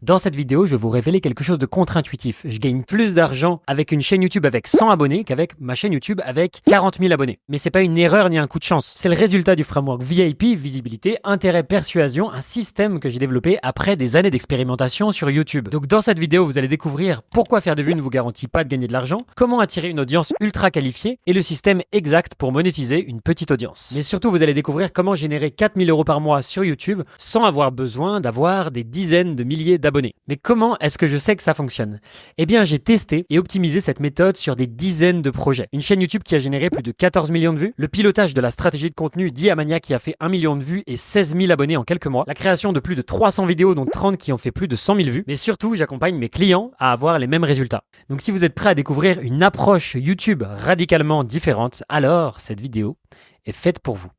Dans cette vidéo, je vais vous révéler quelque chose de contre-intuitif. Je gagne plus d'argent avec une chaîne YouTube avec 100 abonnés qu'avec ma chaîne YouTube avec 40 000 abonnés. Mais c'est pas une erreur ni un coup de chance. C'est le résultat du framework VIP, visibilité, intérêt, persuasion, un système que j'ai développé après des années d'expérimentation sur YouTube. Donc dans cette vidéo, vous allez découvrir pourquoi faire des vues ne vous garantit pas de gagner de l'argent, comment attirer une audience ultra qualifiée et le système exact pour monétiser une petite audience. Mais surtout, vous allez découvrir comment générer 4 000 € par mois sur YouTube sans avoir besoin d'avoir des dizaines de milliers d'abonnés. Mais comment est-ce que je sais que ça fonctionne? Eh bien, j'ai testé et optimisé cette méthode sur des dizaines de projets. Une chaîne YouTube qui a généré plus de 14 millions de vues, le pilotage de la stratégie de contenu d'Iamania qui a fait 1 million de vues et 16 000 abonnés en quelques mois, la création de plus de 300 vidéos dont 30 qui ont fait plus de 100 000 vues, mais surtout, j'accompagne mes clients à avoir les mêmes résultats. Donc si vous êtes prêt à découvrir une approche YouTube radicalement différente, alors cette vidéo est faite pour vous.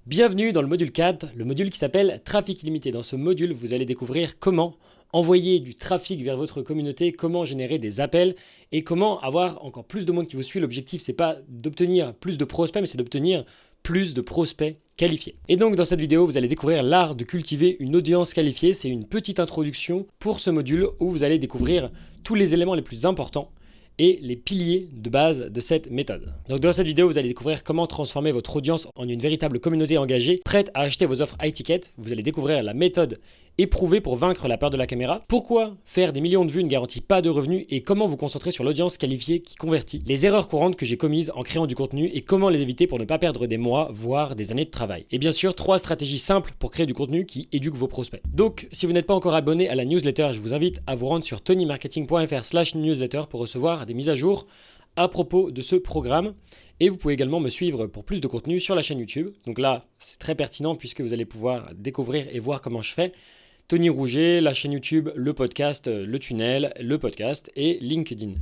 Bienvenue dans le module 4, le module qui s'appelle Trafic illimité. Dans ce module, vous allez découvrir comment envoyer du trafic vers votre communauté, comment générer des appels et comment avoir encore plus de monde qui vous suit. L'objectif, c'est pas d'obtenir plus de prospects, mais c'est d'obtenir plus de prospects qualifiés. Et donc dans cette vidéo, vous allez découvrir l'art de cultiver une audience qualifiée. C'est une petite introduction pour ce module où vous allez découvrir tous les éléments les plus importants et les piliers de base de cette méthode. Donc dans cette vidéo, vous allez découvrir comment transformer votre audience en une véritable communauté engagée, prête à acheter vos offres high ticket. Vous allez découvrir la méthode éprouvée pour vaincre la peur de la caméra, pourquoi faire des millions de vues ne garantit pas de revenus et comment vous concentrer sur l'audience qualifiée qui convertit, les erreurs courantes que j'ai commises en créant du contenu et comment les éviter pour ne pas perdre des mois, voire des années de travail. Et bien sûr, 3 stratégies simples pour créer du contenu qui éduquent vos prospects. Donc, si vous n'êtes pas encore abonné à la newsletter, je vous invite à vous rendre sur tonymarketing.fr/newsletter pour recevoir des mises à jour à propos de ce programme. Et vous pouvez également me suivre pour plus de contenu sur la chaîne YouTube. Donc là, c'est très pertinent puisque vous allez pouvoir découvrir et voir comment je fais. Tony Rouget, la chaîne YouTube, le podcast, le tunnel, le podcast et LinkedIn.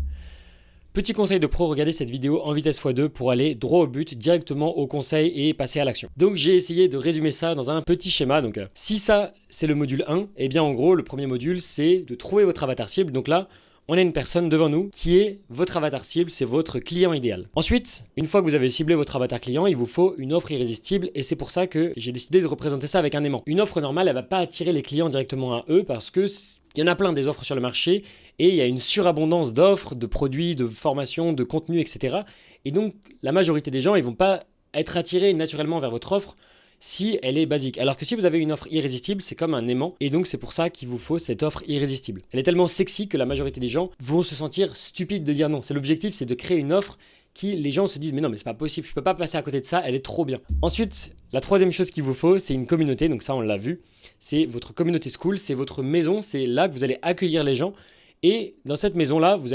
Petit conseil de pro, regardez cette vidéo en vitesse x2 pour aller droit au but, directement au conseil et passer à l'action. Donc j'ai essayé de résumer ça dans un petit schéma. Donc si ça c'est le module 1, et bien en gros le premier module c'est de trouver votre avatar cible. Donc là, on a une personne devant nous qui est votre avatar cible, c'est votre client idéal. Ensuite, une fois que vous avez ciblé votre avatar client, il vous faut une offre irrésistible et c'est pour ça que j'ai décidé de représenter ça avec un aimant. Une offre normale, elle va pas attirer les clients directement à eux parce que il y en a plein des offres sur le marché et il y a une surabondance d'offres, de produits, de formations, de contenus, etc. Et donc, la majorité des gens, ils vont pas être attirés naturellement vers votre offre si elle est basique. Alors que si vous avez une offre irrésistible, c'est comme un aimant. Et donc c'est pour ça qu'il vous faut cette offre irrésistible. Elle est tellement sexy que la majorité des gens vont se sentir stupides de dire non. C'est l'objectif, c'est de créer une offre qui les gens se disent mais non mais c'est pas possible, je peux pas passer à côté de ça, elle est trop bien. Ensuite, la troisième chose qu'il vous faut, c'est une communauté. Donc ça on l'a vu, c'est votre communauté school, c'est votre maison, c'est là que vous allez accueillir les gens. Et dans cette maison-là, vous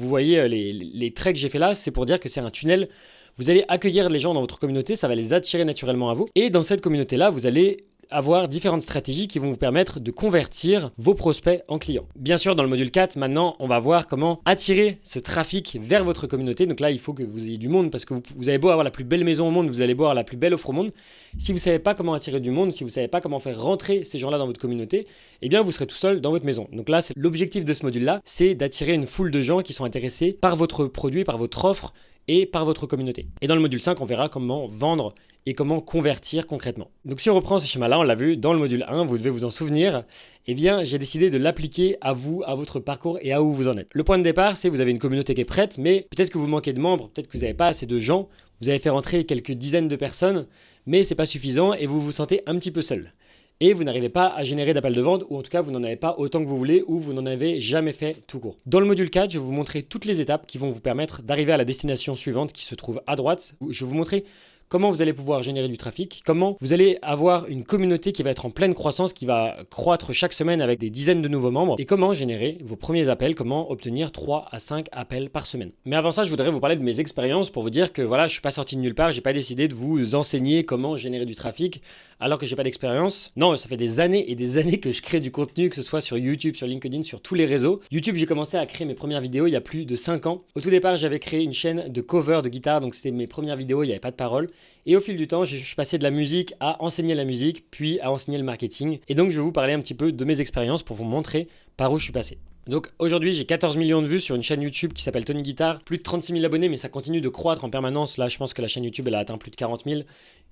voyez les traits que j'ai fait là, c'est pour dire que c'est un tunnel. Vous allez accueillir les gens dans votre communauté, ça va les attirer naturellement à vous. Et dans cette communauté-là, vous allez avoir différentes stratégies qui vont vous permettre de convertir vos prospects en clients. Bien sûr, dans le module 4, maintenant, on va voir comment attirer ce trafic vers votre communauté. Donc là, il faut que vous ayez du monde parce que vous avez beau avoir la plus belle maison au monde, vous allez beau avoir la plus belle offre au monde. Si vous ne savez pas comment attirer du monde, si vous ne savez pas comment faire rentrer ces gens-là dans votre communauté, eh bien, vous serez tout seul dans votre maison. Donc là, l'objectif de ce module-là, c'est d'attirer une foule de gens qui sont intéressés par votre produit, par votre offre et par votre communauté. Et dans le module 5, on verra comment vendre et comment convertir concrètement. Donc si on reprend ce schéma-là, on l'a vu dans le module 1, vous devez vous en souvenir, eh bien j'ai décidé de l'appliquer à vous, à votre parcours et à où vous en êtes. Le point de départ, c'est que vous avez une communauté qui est prête, mais peut-être que vous manquez de membres, peut-être que vous n'avez pas assez de gens, vous avez fait rentrer quelques dizaines de personnes, mais c'est pas suffisant et vous vous sentez un petit peu seul. Et vous n'arrivez pas à générer d'appels de vente, ou en tout cas vous n'en avez pas autant que vous voulez, ou vous n'en avez jamais fait tout court. Dans le module 4, je vais vous montrer toutes les étapes qui vont vous permettre d'arriver à la destination suivante qui se trouve à droite. Je vais vous montrer comment vous allez pouvoir générer du trafic, comment vous allez avoir une communauté qui va être en pleine croissance, qui va croître chaque semaine avec des dizaines de nouveaux membres, et comment générer vos premiers appels, comment obtenir 3 à 5 appels par semaine. Mais avant ça, je voudrais vous parler de mes expériences pour vous dire que voilà, je suis pas sorti de nulle part, j'ai pas décidé de vous enseigner comment générer du trafic alors que j'ai pas d'expérience. Non, ça fait des années et des années que je crée du contenu, que ce soit sur YouTube, sur LinkedIn, sur tous les réseaux. YouTube, j'ai commencé à créer mes premières vidéos il y a plus de 5 ans. Au tout départ, j'avais créé une chaîne de cover de guitare, donc c'était mes premières vidéos, il n'y avait pas de paroles. Et au fil du temps, je suis passé de la musique à enseigner la musique, puis à enseigner le marketing. Et donc, je vais vous parler un petit peu de mes expériences pour vous montrer par où je suis passé. Donc aujourd'hui, j'ai 14 millions de vues sur une chaîne YouTube qui s'appelle Tony Guitar, plus de 36 000 abonnés, mais ça continue de croître en permanence. Là, je pense que la chaîne YouTube, elle a atteint plus de 40 000.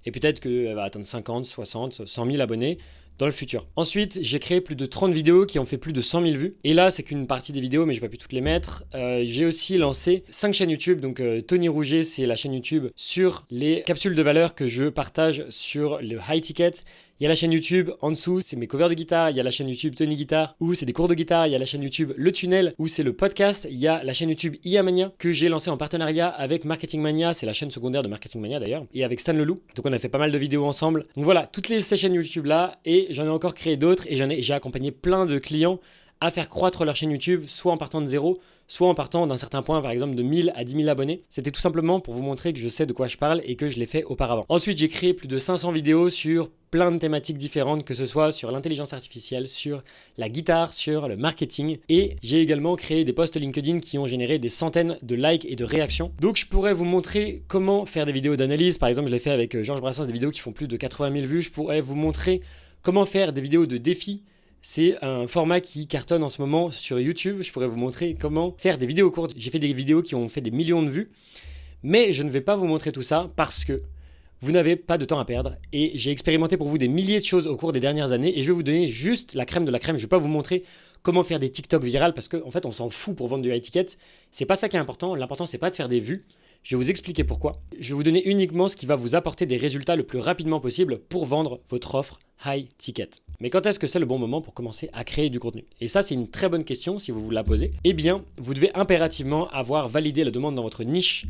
et peut-être qu'elle va atteindre 50, 60, 100 000 abonnés dans le futur. Ensuite, j'ai créé plus de 30 vidéos qui ont fait plus de 100 000 vues. Et là, c'est qu'une partie des vidéos, mais j'ai pas pu toutes les mettre. J'ai aussi lancé 5 chaînes YouTube. Donc, Tony Rouget, c'est la chaîne YouTube sur les capsules de valeur que je partage sur le high ticket. Il y a la chaîne YouTube en dessous, c'est mes covers de guitare. Il y a la chaîne YouTube Tony Guitare où c'est des cours de guitare. Il y a la chaîne YouTube Le Tunnel où c'est le podcast. Il y a la chaîne YouTube IA Mania que j'ai lancée en partenariat avec Marketing Mania. C'est la chaîne secondaire de Marketing Mania d'ailleurs. Et avec Stan Leloup. Donc on a fait pas mal de vidéos ensemble. Donc voilà, toutes ces chaînes YouTube là. Et j'en ai encore créé d'autres. Et j'ai accompagné plein de clients à faire croître leur chaîne YouTube, soit en partant de zéro, soit en partant d'un certain point, par exemple de 1000 à 10 000 abonnés. C'était tout simplement pour vous montrer que je sais de quoi je parle et que je l'ai fait auparavant. Ensuite, j'ai créé plus de 500 vidéos sur plein de thématiques différentes, que ce soit sur l'intelligence artificielle, sur la guitare, sur le marketing. Et j'ai également créé des posts LinkedIn qui ont généré des centaines de likes et de réactions. Donc je pourrais vous montrer comment faire des vidéos d'analyse. Par exemple, je l'ai fait avec Georges Brassens, des vidéos qui font plus de 80 000 vues. Je pourrais vous montrer comment faire des vidéos de défis. C'est un format qui cartonne en ce moment sur YouTube. Je pourrais vous montrer comment faire des vidéos courtes. J'ai fait des vidéos qui ont fait des millions de vues. Mais je ne vais pas vous montrer tout ça parce que vous n'avez pas de temps à perdre. Et j'ai expérimenté pour vous des milliers de choses au cours des dernières années. Et je vais vous donner juste la crème de la crème. Je ne vais pas vous montrer comment faire des TikTok virales parce qu'en fait, on s'en fout pour vendre du high ticket. C'est pas ça qui est important. L'important, c'est pas de faire des vues. Je vais vous expliquer pourquoi. Je vais vous donner uniquement ce qui va vous apporter des résultats le plus rapidement possible pour vendre votre offre high ticket. Mais quand est-ce que c'est le bon moment pour commencer à créer du contenu? Et ça, c'est une très bonne question si vous vous la posez. Eh bien, vous devez impérativement avoir validé la demande dans votre niche.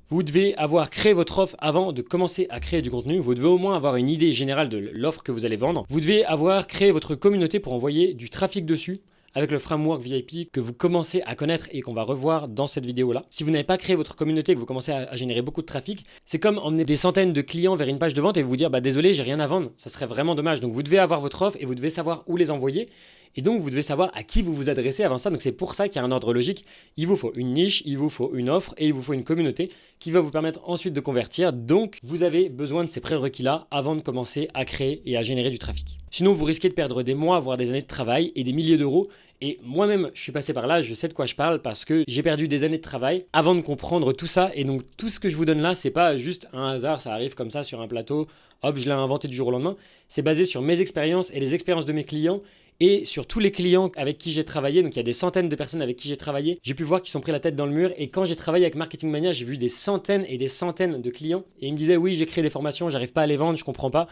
Vous devez avoir créé votre offre avant de commencer à créer du contenu. Vous devez au moins avoir une idée générale de l'offre que vous allez vendre. Vous devez avoir créé votre communauté pour envoyer du trafic dessus, avec le framework VIP que vous commencez à connaître et qu'on va revoir dans cette vidéo-là. Si vous n'avez pas créé votre communauté et que vous commencez à générer beaucoup de trafic, c'est comme emmener des centaines de clients vers une page de vente et vous dire « désolé, j'ai rien à vendre ». Ça serait vraiment dommage. Donc vous devez avoir votre offre et vous devez savoir où les envoyer. Et donc, vous devez savoir à qui vous vous adressez avant ça. Donc, c'est pour ça qu'il y a un ordre logique. Il vous faut une niche, il vous faut une offre et il vous faut une communauté qui va vous permettre ensuite de convertir. Donc, vous avez besoin de ces prérequis-là avant de commencer à créer et à générer du trafic. Sinon, vous risquez de perdre des mois, voire des années de travail et des milliers d'euros. Et moi-même, je suis passé par là, je sais de quoi je parle parce que j'ai perdu des années de travail avant de comprendre tout ça. Et donc, tout ce que je vous donne là, c'est pas juste un hasard, ça arrive comme ça sur un plateau. Hop, je l'ai inventé du jour au lendemain. C'est basé sur mes expériences et les expériences de mes clients. Et sur tous les clients avec qui j'ai travaillé, donc il y a des centaines de personnes avec qui j'ai travaillé, j'ai pu voir qu'ils sont pris la tête dans le mur. Et quand j'ai travaillé avec Marketing Mania, j'ai vu des centaines et des centaines de clients. Et ils me disaient, oui, j'ai créé des formations, j'arrive pas à les vendre, je comprends pas.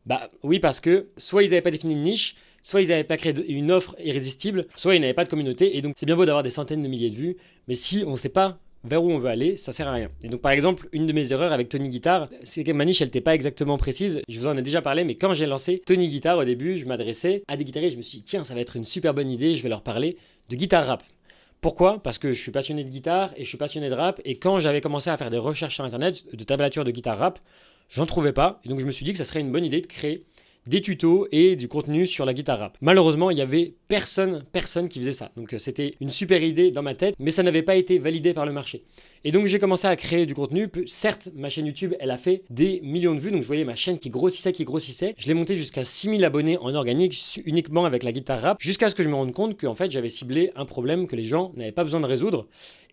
Bah oui, parce que soit ils n'avaient pas défini une niche, soit ils n'avaient pas créé une offre irrésistible, soit ils n'avaient pas de communauté. Et donc c'est bien beau d'avoir des centaines de milliers de vues, mais si on ne sait pas vers où on veut aller, ça sert à rien. Et donc par exemple, une de mes erreurs avec Tony Guitare, c'est que ma niche elle n'était pas exactement précise. Je vous en ai déjà parlé, mais quand j'ai lancé Tony Guitare au début, je m'adressais à des guitaristes, je me suis dit tiens, ça va être une super bonne idée, je vais leur parler de guitare rap. Pourquoi? Parce que je suis passionné de guitare et je suis passionné de rap. Et quand j'avais commencé à faire des recherches sur internet de tablature de guitare rap, j'en trouvais pas. Et donc je me suis dit que ça serait une bonne idée de créer des tutos et du contenu sur la guitare rap. Malheureusement, il y avait personne qui faisait ça. Donc c'était une super idée dans ma tête, mais ça n'avait pas été validé par le marché. Et donc j'ai commencé à créer du contenu. Certes, ma chaîne YouTube, elle a fait des millions de vues. Donc je voyais ma chaîne qui grossissait. Je l'ai montée jusqu'à 6000 abonnés en organique uniquement avec la guitare rap, jusqu'à ce que je me rende compte qu'en fait j'avais ciblé un problème que les gens n'avaient pas besoin de résoudre.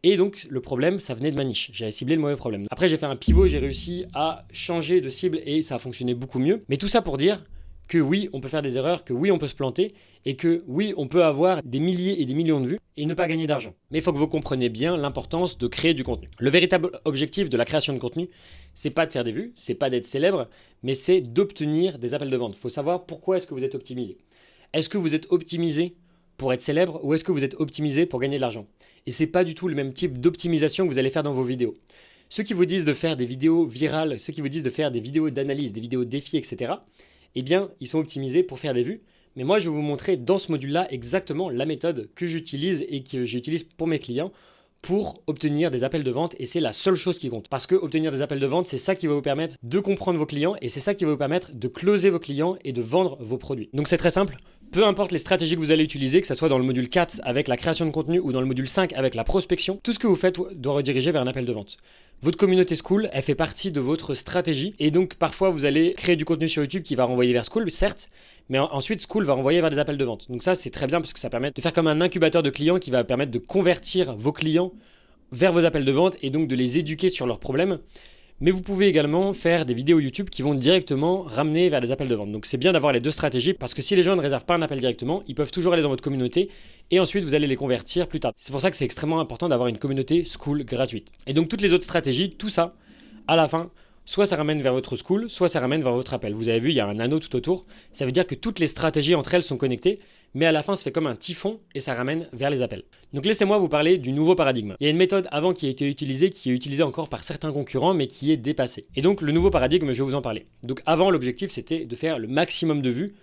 Et donc le problème, ça venait de ma niche. J'avais ciblé le mauvais problème. Après j'ai fait un pivot, j'ai réussi à changer de cible et ça a fonctionné beaucoup mieux. Mais tout ça pour dire que oui, on peut faire des erreurs, que oui, on peut se planter et que oui, on peut avoir des milliers et des millions de vues et ne pas gagner d'argent. Mais il faut que vous compreniez bien l'importance de créer du contenu. Le véritable objectif de la création de contenu, c'est pas de faire des vues, c'est pas d'être célèbre, mais c'est d'obtenir des appels de vente. Il faut savoir pourquoi est-ce que vous êtes optimisé. Est-ce que vous êtes optimisé pour être célèbre ou est-ce que vous êtes optimisé pour gagner de l'argent? Et c'est pas du tout le même type d'optimisation que vous allez faire dans vos vidéos. Ceux qui vous disent de faire des vidéos virales, ceux qui vous disent de faire des vidéos d'analyse, des vidéos défis, etc., eh bien, ils sont optimisés pour faire des vues. Mais moi, je vais vous montrer dans ce module-là exactement la méthode que j'utilise et que j'utilise pour mes clients pour obtenir des appels de vente. Et c'est la seule chose qui compte. Parce que obtenir des appels de vente, c'est ça qui va vous permettre de comprendre vos clients et c'est ça qui va vous permettre de closer vos clients et de vendre vos produits. Donc, c'est très simple. Peu importe les stratégies que vous allez utiliser, que ce soit dans le module 4 avec la création de contenu ou dans le module 5 avec la prospection, tout ce que vous faites doit rediriger vers un appel de vente. Votre communauté Skool, elle fait partie de votre stratégie et donc parfois vous allez créer du contenu sur YouTube qui va renvoyer vers Skool, certes, mais ensuite Skool va renvoyer vers des appels de vente. Donc ça c'est très bien parce que ça permet de faire comme un incubateur de clients qui va permettre de convertir vos clients vers vos appels de vente et donc de les éduquer sur leurs problèmes. Mais vous pouvez également faire des vidéos YouTube qui vont directement ramener vers des appels de vente. Donc c'est bien d'avoir les deux stratégies parce que si les gens ne réservent pas un appel directement, ils peuvent toujours aller dans votre communauté et ensuite vous allez les convertir plus tard. C'est pour ça que c'est extrêmement important d'avoir une communauté school gratuite. Et donc toutes les autres stratégies, tout ça, à la fin, soit ça ramène vers votre school, soit ça ramène vers votre appel. Vous avez vu, il y a un anneau tout autour. Ça veut dire que toutes les stratégies entre elles sont connectées, mais à la fin, ça fait comme un typhon et ça ramène vers les appels. Donc laissez-moi vous parler du nouveau paradigme. Il y a une méthode avant qui a été utilisée, qui est utilisée encore par certains concurrents, mais qui est dépassée. Et donc le nouveau paradigme, je vais vous en parler. Donc avant, l'objectif, c'était de faire le maximum de vues.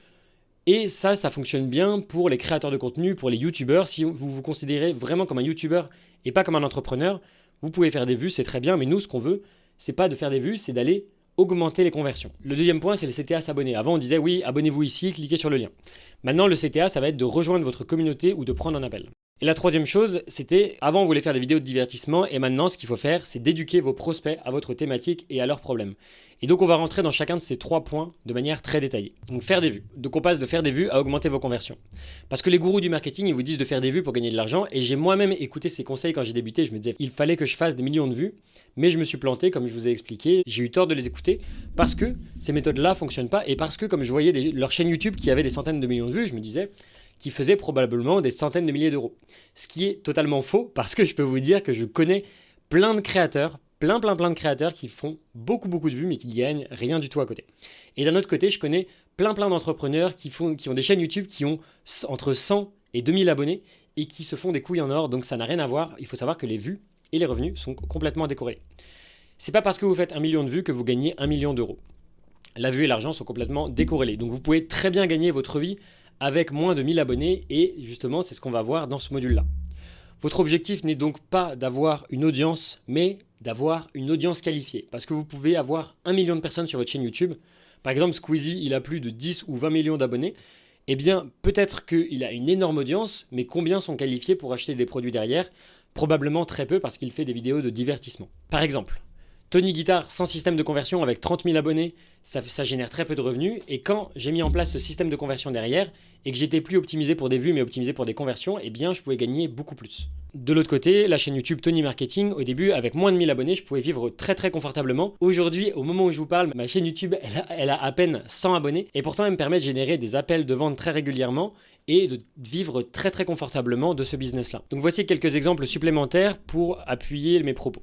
Et ça fonctionne bien pour les créateurs de contenu, pour les youtubeurs. Si vous vous considérez vraiment comme un youtubeur et pas comme un entrepreneur, vous pouvez faire des vues, c'est très bien, mais nous, ce qu'on veut, c'est pas de faire des vues, c'est d'aller augmenter les conversions. Le deuxième point, c'est le CTA s'abonner. Avant, on disait oui, abonnez-vous ici, cliquez sur le lien. Maintenant, le CTA, ça va être de rejoindre votre communauté ou de prendre un appel. Et la troisième chose, c'était, avant, on voulait faire des vidéos de divertissement et maintenant, ce qu'il faut faire, c'est d'éduquer vos prospects à votre thématique et à leurs problèmes. Et donc, on va rentrer dans chacun de ces 3 points de manière très détaillée. Donc, faire des vues. Donc, on passe de faire des vues à augmenter vos conversions. Parce que les gourous du marketing, ils vous disent de faire des vues pour gagner de l'argent. Et j'ai moi-même écouté ces conseils quand j'ai débuté. Je me disais, il fallait que je fasse des millions de vues. Mais je me suis planté, comme je vous ai expliqué. J'ai eu tort de les écouter parce que ces méthodes-là ne fonctionnent pas. Et parce que, comme je voyais leurs chaînes YouTube qui avaient des centaines de millions de vues, je me disais qu'ils faisaient probablement des centaines de milliers d'euros. Ce qui est totalement faux parce que je peux vous dire que je connais plein de créateurs, plein de créateurs qui font beaucoup de vues mais qui gagnent rien du tout à côté. Et d'un autre côté, je connais plein d'entrepreneurs qui ont des chaînes YouTube qui ont entre 100 et 2000 abonnés et qui se font des couilles en or, donc ça n'a rien à voir. Il faut savoir que les vues et les revenus sont complètement décorrélés. C'est pas parce que vous faites 1 million de vues que vous gagnez 1 million d'euros. La vue et l'argent sont complètement décorrélés. Donc vous pouvez très bien gagner votre vie avec moins de 1000 abonnés et justement c'est ce qu'on va voir dans ce module-là. Votre objectif n'est donc pas d'avoir une audience, mais d'avoir une audience qualifiée. Parce que vous pouvez avoir 1 million de personnes sur votre chaîne YouTube. Par exemple, Squeezie, il a plus de 10 ou 20 millions d'abonnés. Eh bien, peut-être qu'il a une énorme audience, mais combien sont qualifiés pour acheter des produits derrière? Probablement très peu parce qu'il fait des vidéos de divertissement. Par exemple, Tony Guitar sans système de conversion avec 30 000 abonnés, ça génère très peu de revenus. Et quand j'ai mis en place ce système de conversion derrière et que j'étais plus optimisé pour des vues mais optimisé pour des conversions, eh bien je pouvais gagner beaucoup plus. De l'autre côté, la chaîne YouTube Tony Marketing, au début avec moins de 1000 abonnés, je pouvais vivre très confortablement. Aujourd'hui, au moment où je vous parle, ma chaîne YouTube, elle a à peine 100 abonnés et pourtant elle me permet de générer des appels de vente très régulièrement et de vivre très confortablement de ce business-là. Donc voici quelques exemples supplémentaires pour appuyer mes propos.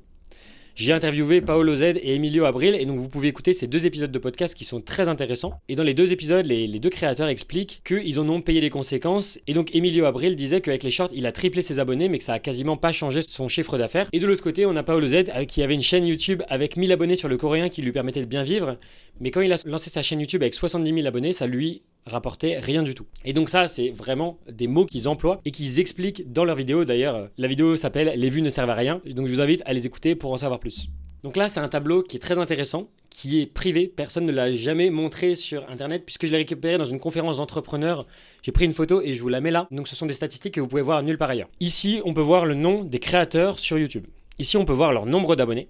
J'ai interviewé Paolo Z et Emilio Abril et donc vous pouvez écouter ces 2 épisodes de podcast qui sont très intéressants. Et dans les 2 épisodes, les 2 créateurs expliquent qu'ils en ont payé les conséquences. Et donc Emilio Abril disait qu'avec les shorts, il a triplé ses abonnés mais que ça a quasiment pas changé son chiffre d'affaires. Et de l'autre côté, on a Paolo Z qui avait une chaîne YouTube avec 1000 abonnés sur le coréen qui lui permettait de bien vivre. Mais quand il a lancé sa chaîne YouTube avec 70 000 abonnés, ça lui rapportait rien du tout. Et donc ça, c'est vraiment des mots qu'ils emploient et qu'ils expliquent dans leur vidéo. D'ailleurs, la vidéo s'appelle « Les vues ne servent à rien ». Donc je vous invite à les écouter pour en savoir plus. Donc là, c'est un tableau qui est très intéressant, qui est privé. Personne ne l'a jamais montré sur Internet puisque je l'ai récupéré dans une conférence d'entrepreneurs. J'ai pris une photo et je vous la mets là. Donc ce sont des statistiques que vous pouvez voir nulle part ailleurs. Ici, on peut voir le nom des créateurs sur YouTube. Ici, on peut voir leur nombre d'abonnés.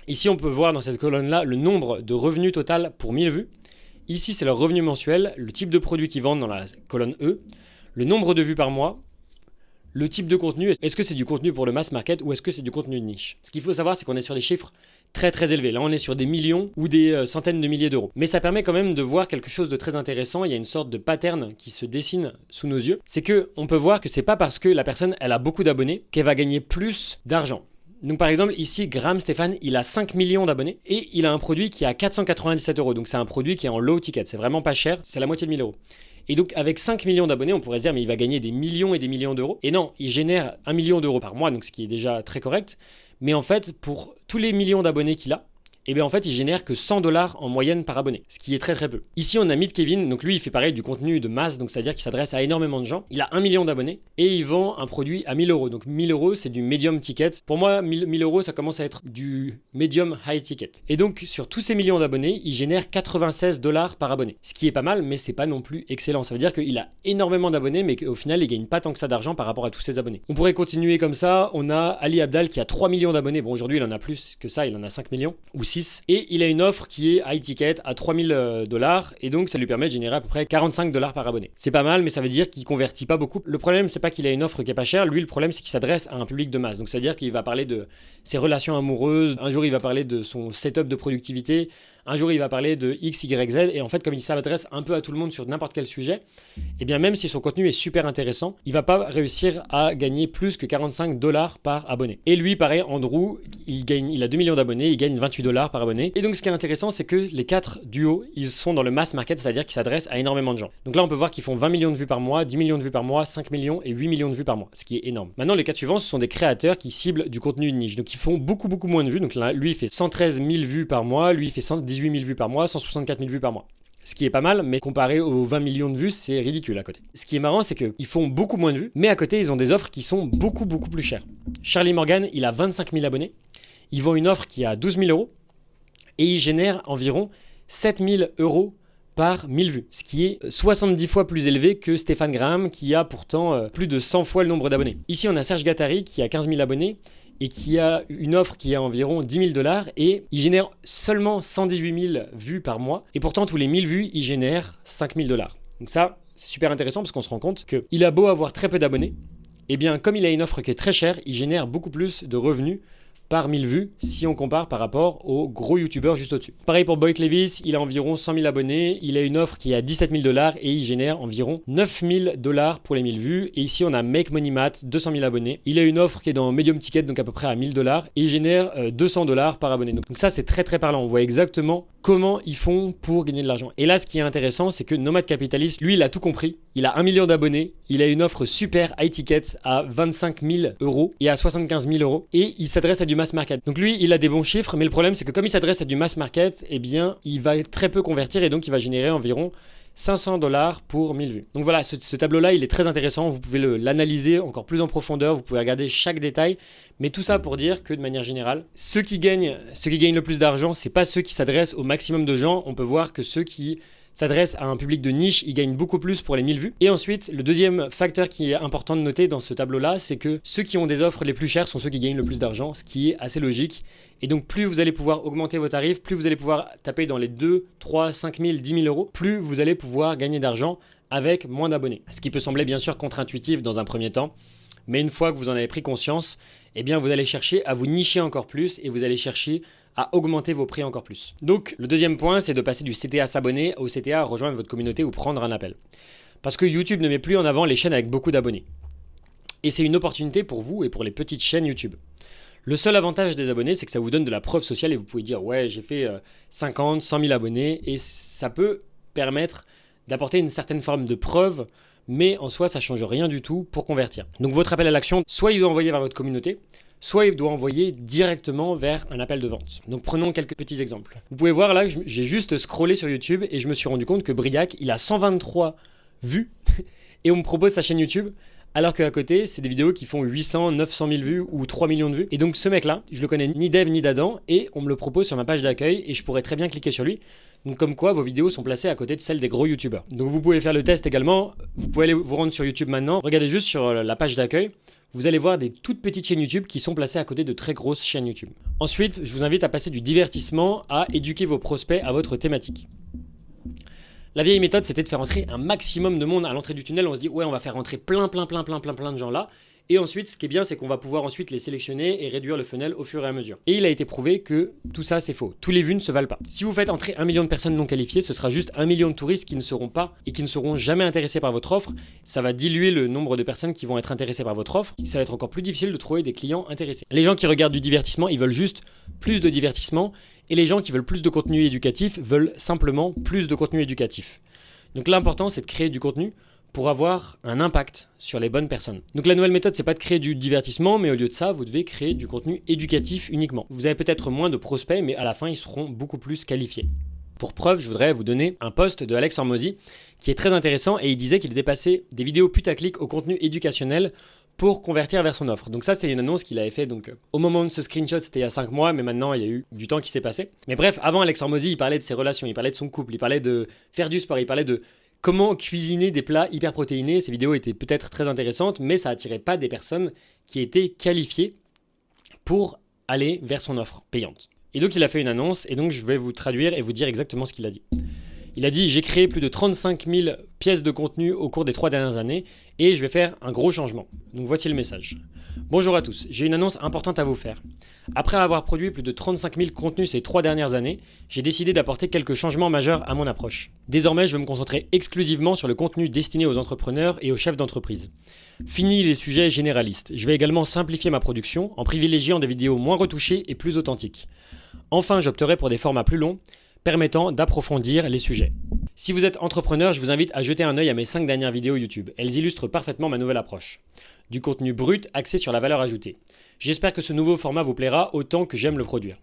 Ici, on peut voir dans cette colonne-là le nombre de revenus total pour 1000 vues. Ici, c'est leur revenu mensuel, le type de produit qu'ils vendent dans la colonne E, le nombre de vues par mois, le type de contenu. Est-ce que c'est du contenu pour le mass market ou est-ce que c'est du contenu de niche? Ce qu'il faut savoir, c'est qu'on est sur des chiffres très élevés. Là, on est sur des millions ou des centaines de milliers d'euros. Mais ça permet quand même de voir quelque chose de très intéressant. Il y a une sorte de pattern qui se dessine sous nos yeux. C'est qu'on peut voir que c'est pas parce que la personne elle a beaucoup d'abonnés qu'elle va gagner plus d'argent. Donc par exemple ici Graham Stéphane il a 5 millions d'abonnés et il a un produit qui est à 497 euros. Donc c'est un produit qui est en low ticket, c'est vraiment pas cher, c'est la moitié de 1000 euros. Et donc avec 5 millions d'abonnés on pourrait se dire mais il va gagner des millions et des millions d'euros. Et non, il génère 1 million d'euros par mois, donc ce qui est déjà très correct. Mais en fait pour tous les millions d'abonnés qu'il a, et bien en fait il génère que 100 $ en moyenne par abonné, ce qui est très peu. Ici on a Meet Kevin, donc lui il fait pareil du contenu de masse, donc c'est-à-dire qu'il s'adresse à énormément de gens. Il a 1 million d'abonnés et il vend un produit à 1000 euros. Donc 1000 euros c'est du medium ticket. Pour moi 1000 euros ça commence à être du medium high ticket. Et donc sur tous ces millions d'abonnés, il génère 96 $ par abonné. Ce qui est pas mal mais c'est pas non plus excellent. Ça veut dire qu'il a énormément d'abonnés mais qu'au final il gagne pas tant que ça d'argent par rapport à tous ses abonnés. On pourrait continuer comme ça. On a Ali Abdal qui a 3 millions d'abonnés. Bon aujourd'hui il en a plus que ça, il en a 5 millions ou 6 6 et il a une offre qui est high ticket à 3000 $, et donc ça lui permet de générer à peu près 45 $ par abonné. C'est pas mal, mais ça veut dire qu'il convertit pas beaucoup. Le problème, c'est pas qu'il a une offre qui est pas chère. Lui, le problème, c'est qu'il s'adresse à un public de masse. Donc ça veut dire qu'il va parler de ses relations amoureuses, un jour il va parler de son setup de productivité, un jour il va parler de X, Y, Z, et en fait comme il s'adresse un peu à tout le monde sur n'importe quel sujet, et bien même si son contenu est super intéressant, il va pas réussir à gagner plus que 45 $ par abonné. Et lui, pareil, Andrew, il a 2 millions d'abonnés, il gagne 28 $ par abonné. Et donc ce qui est intéressant, c'est que les 4 duos, ils sont dans le mass market, c'est-à-dire qu'ils s'adressent à énormément de gens. Donc là on peut voir qu'ils font 20 millions de vues par mois, 10 millions de vues par mois, 5 millions et 8 millions de vues par mois, ce qui est énorme. Maintenant les 4 suivants, ce sont des créateurs qui ciblent du contenu de niche, donc ils font beaucoup moins de vues. Donc là, lui il fait 113 000 vues par mois, lui il fait 118 000 vues par mois, 164 000 vues par mois. Ce qui est pas mal, mais comparé aux 20 millions de vues, c'est ridicule à côté. Ce qui est marrant, c'est qu'ils font beaucoup moins de vues, mais à côté, ils ont des offres qui sont beaucoup plus chères. Charlie Morgan, il a 25 000 abonnés. Il vend une offre qui a 12 000 € et il génère environ 7 000 € par 1000 vues, ce qui est 70 fois plus élevé que Stéphane Graham, qui a pourtant plus de 100 fois le nombre d'abonnés. Ici, on a Serge Gattari, qui a 15 000 abonnés, et qui a une offre qui a environ 10 000 $, et il génère seulement 118 000 vues par mois, et pourtant tous les 1000 vues, il génère 5 000 $. Donc ça, c'est super intéressant parce qu'on se rend compte qu'il a beau avoir très peu d'abonnés, et bien comme il a une offre qui est très chère, il génère beaucoup plus de revenus par 1000 vues si on compare par rapport aux gros youtubeurs juste au-dessus. Pareil pour Boyd Levis, il a environ 100 000 abonnés, il a une offre qui est à 17 000 $ et il génère environ 9 000 $ pour les 1000 vues. Et ici on a Make Money Matt, 200 000 abonnés. Il a une offre qui est dans Medium Ticket, donc à peu près à 1000 $ et il génère 200 $ par abonné. Donc ça c'est très parlant, on voit exactement comment ils font pour gagner de l'argent. Et là ce qui est intéressant, c'est que Nomad Capitalist, lui il a tout compris, il a 1 million d'abonnés, il a une offre super high ticket à 25 000 € et à 75 000 € et il s'adresse à du mass market. Donc lui, il a des bons chiffres, mais le problème, c'est que comme il s'adresse à du mass market, eh bien, il va très peu convertir et donc il va générer environ 500 $ pour 1000 vues. Donc voilà, ce tableau-là, il est très intéressant. Vous pouvez l'analyser encore plus en profondeur. Vous pouvez regarder chaque détail. Mais tout ça pour dire que de manière générale, ceux qui gagnent le plus d'argent, c'est pas ceux qui s'adressent au maximum de gens. On peut voir que ceux qui s'adresse à un public de niche, il gagne beaucoup plus pour les 1000 vues. Et ensuite, le deuxième facteur qui est important de noter dans ce tableau-là, c'est que ceux qui ont des offres les plus chères sont ceux qui gagnent le plus d'argent, ce qui est assez logique. Et donc, plus vous allez pouvoir augmenter vos tarifs, plus vous allez pouvoir taper dans les 2, 3, 5 000, 10 000 €, plus vous allez pouvoir gagner d'argent avec moins d'abonnés. Ce qui peut sembler bien sûr contre-intuitif dans un premier temps, mais une fois que vous en avez pris conscience, eh bien vous allez chercher à vous nicher encore plus et vous allez chercher à augmenter vos prix encore plus. Donc le deuxième point, c'est de passer du CTA s'abonner au CTA rejoindre votre communauté ou prendre un appel. Parce que YouTube ne met plus en avant les chaînes avec beaucoup d'abonnés. Et c'est une opportunité pour vous et pour les petites chaînes YouTube. Le seul avantage des abonnés, c'est que ça vous donne de la preuve sociale et vous pouvez dire ouais, j'ai fait 50, 100 000 abonnés et ça peut permettre d'apporter une certaine forme de preuve, mais en soi, ça ne change rien du tout pour convertir. Donc votre appel à l'action, soit il doit envoyer vers votre communauté, soit il doit envoyer directement vers un appel de vente. Donc prenons quelques petits exemples. Vous pouvez voir là que j'ai juste scrollé sur YouTube et je me suis rendu compte que Briac, il a 123 vues et on me propose sa chaîne YouTube, alors qu'à côté, c'est des vidéos qui font 800, 900 000 vues ou 3 millions de vues. Et donc ce mec-là, je le connais ni d'Ève ni d'Adam et on me le propose sur ma page d'accueil et je pourrais très bien cliquer sur lui. Donc comme quoi vos vidéos sont placées à côté de celles des gros youtubeurs. Donc vous pouvez faire le test également, vous pouvez aller vous rendre sur YouTube maintenant, regardez juste sur la page d'accueil, vous allez voir des toutes petites chaînes YouTube qui sont placées à côté de très grosses chaînes YouTube. Ensuite, je vous invite à passer du divertissement à éduquer vos prospects à votre thématique. La vieille méthode, c'était de faire entrer un maximum de monde à l'entrée du tunnel. On se dit, ouais, on va faire entrer plein de gens là. Et ensuite, ce qui est bien, c'est qu'on va pouvoir ensuite les sélectionner et réduire le funnel au fur et à mesure. Et il a été prouvé que tout ça, c'est faux. Tous les vues ne se valent pas. Si vous faites entrer 1 million de personnes non qualifiées, ce sera juste 1 million de touristes qui ne seront pas et qui ne seront jamais intéressés par votre offre. Ça va diluer le nombre de personnes qui vont être intéressées par votre offre. Ça va être encore plus difficile de trouver des clients intéressés. Les gens qui regardent du divertissement, ils veulent juste plus de divertissement. Et les gens qui veulent plus de contenu éducatif veulent simplement plus de contenu éducatif. Donc l'important, c'est de créer du contenu pour avoir un impact sur les bonnes personnes. Donc la nouvelle méthode, c'est pas de créer du divertissement, mais au lieu de ça, vous devez créer du contenu éducatif uniquement. Vous avez peut-être moins de prospects, mais à la fin, ils seront beaucoup plus qualifiés. Pour preuve, je voudrais vous donner un post de Alex Hormozy qui est très intéressant et il disait qu'il était passé des vidéos putaclic au contenu éducationnel pour convertir vers son offre. Donc ça, c'est une annonce qu'il avait fait donc au moment de ce screenshot, c'était il y a 5 mois, mais maintenant il y a eu du temps qui s'est passé. Mais bref, avant Alex Hormozy, il parlait de ses relations, il parlait de son couple, il parlait de faire du sport, il parlait de comment cuisiner des plats hyper protéinés. Ces vidéos étaient peut-être très intéressantes, mais ça attirait pas des personnes qui étaient qualifiées pour aller vers son offre payante. Et donc il a fait une annonce et donc je vais vous traduire et vous dire exactement ce qu'il a dit. Il a dit: j'ai créé plus de 35 000 pièces de contenu au cours des 3 dernières années et je vais faire un gros changement. Donc voici le message. Bonjour à tous, j'ai une annonce importante à vous faire. Après avoir produit plus de 35 000 contenus ces 3 dernières années, j'ai décidé d'apporter quelques changements majeurs à mon approche. Désormais, je vais me concentrer exclusivement sur le contenu destiné aux entrepreneurs et aux chefs d'entreprise. Fini les sujets généralistes. Je vais également simplifier ma production en privilégiant des vidéos moins retouchées et plus authentiques. Enfin, j'opterai pour des formats plus longs, permettant d'approfondir les sujets. Si vous êtes entrepreneur, je vous invite à jeter un œil à mes 5 dernières vidéos YouTube. Elles illustrent parfaitement ma nouvelle approche. Du contenu brut axé sur la valeur ajoutée. J'espère que ce nouveau format vous plaira autant que j'aime le produire.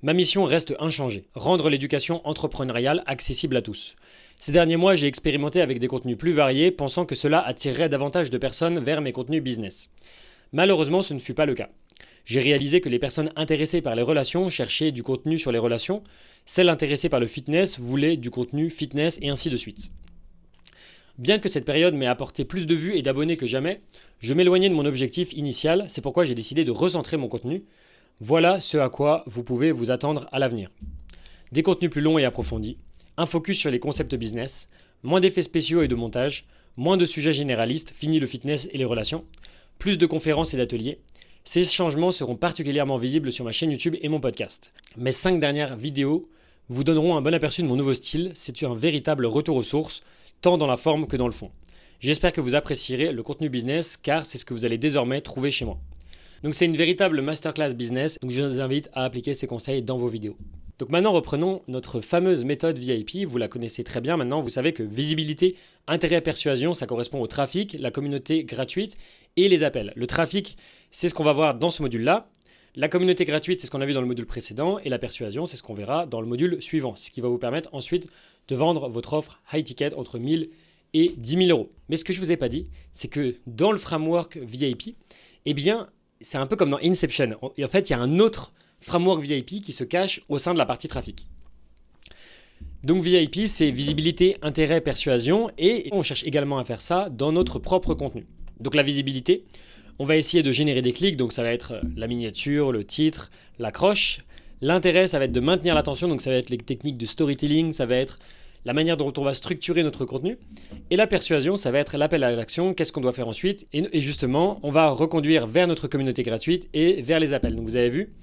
Ma mission reste inchangée, rendre l'éducation entrepreneuriale accessible à tous. Ces derniers mois, j'ai expérimenté avec des contenus plus variés, pensant que cela attirerait davantage de personnes vers mes contenus business. Malheureusement, ce ne fut pas le cas. J'ai réalisé que les personnes intéressées par les relations cherchaient du contenu sur les relations, celles intéressées par le fitness voulaient du contenu fitness et ainsi de suite. Bien que cette période m'ait apporté plus de vues et d'abonnés que jamais, je m'éloignais de mon objectif initial, c'est pourquoi j'ai décidé de recentrer mon contenu. Voilà ce à quoi vous pouvez vous attendre à l'avenir. Des contenus plus longs et approfondis, un focus sur les concepts business, moins d'effets spéciaux et de montage, moins de sujets généralistes, fini le fitness et les relations, plus de conférences et d'ateliers. Ces changements seront particulièrement visibles sur ma chaîne YouTube et mon podcast. Mes 5 dernières vidéos vous donneront un bon aperçu de mon nouveau style, c'est un véritable retour aux sources, tant dans la forme que dans le fond. J'espère que vous apprécierez le contenu business car c'est ce que vous allez désormais trouver chez moi. Donc c'est une véritable masterclass business, donc je vous invite à appliquer ces conseils dans vos vidéos. Donc maintenant reprenons notre fameuse méthode VIP, vous la connaissez très bien maintenant, vous savez que visibilité, intérêt, persuasion, ça correspond au trafic, la communauté gratuite et les appels. Le trafic, c'est ce qu'on va voir dans ce module-là. La communauté gratuite, c'est ce qu'on a vu dans le module précédent et la persuasion, c'est ce qu'on verra dans le module suivant, ce qui va vous permettre ensuite de vendre votre offre high ticket entre 1000 et 10 000 euros. Mais ce que je ne vous ai pas dit, c'est que dans le framework VIP, eh bien, c'est un peu comme dans Inception. Et en fait, il y a un autre framework VIP qui se cache au sein de la partie trafic. Donc VIP, c'est visibilité, intérêt, persuasion et on cherche également à faire ça dans notre propre contenu. Donc la visibilité, on va essayer de générer des clics, donc ça va être la miniature, le titre, l'accroche. L'intérêt, ça va être de maintenir l'attention, donc ça va être les techniques de storytelling, ça va être la manière dont on va structurer notre contenu. Et la persuasion, ça va être l'appel à l'action, qu'est-ce qu'on doit faire ensuite. Et justement, on va reconduire vers notre communauté gratuite et vers les appels. Donc vous avez vu,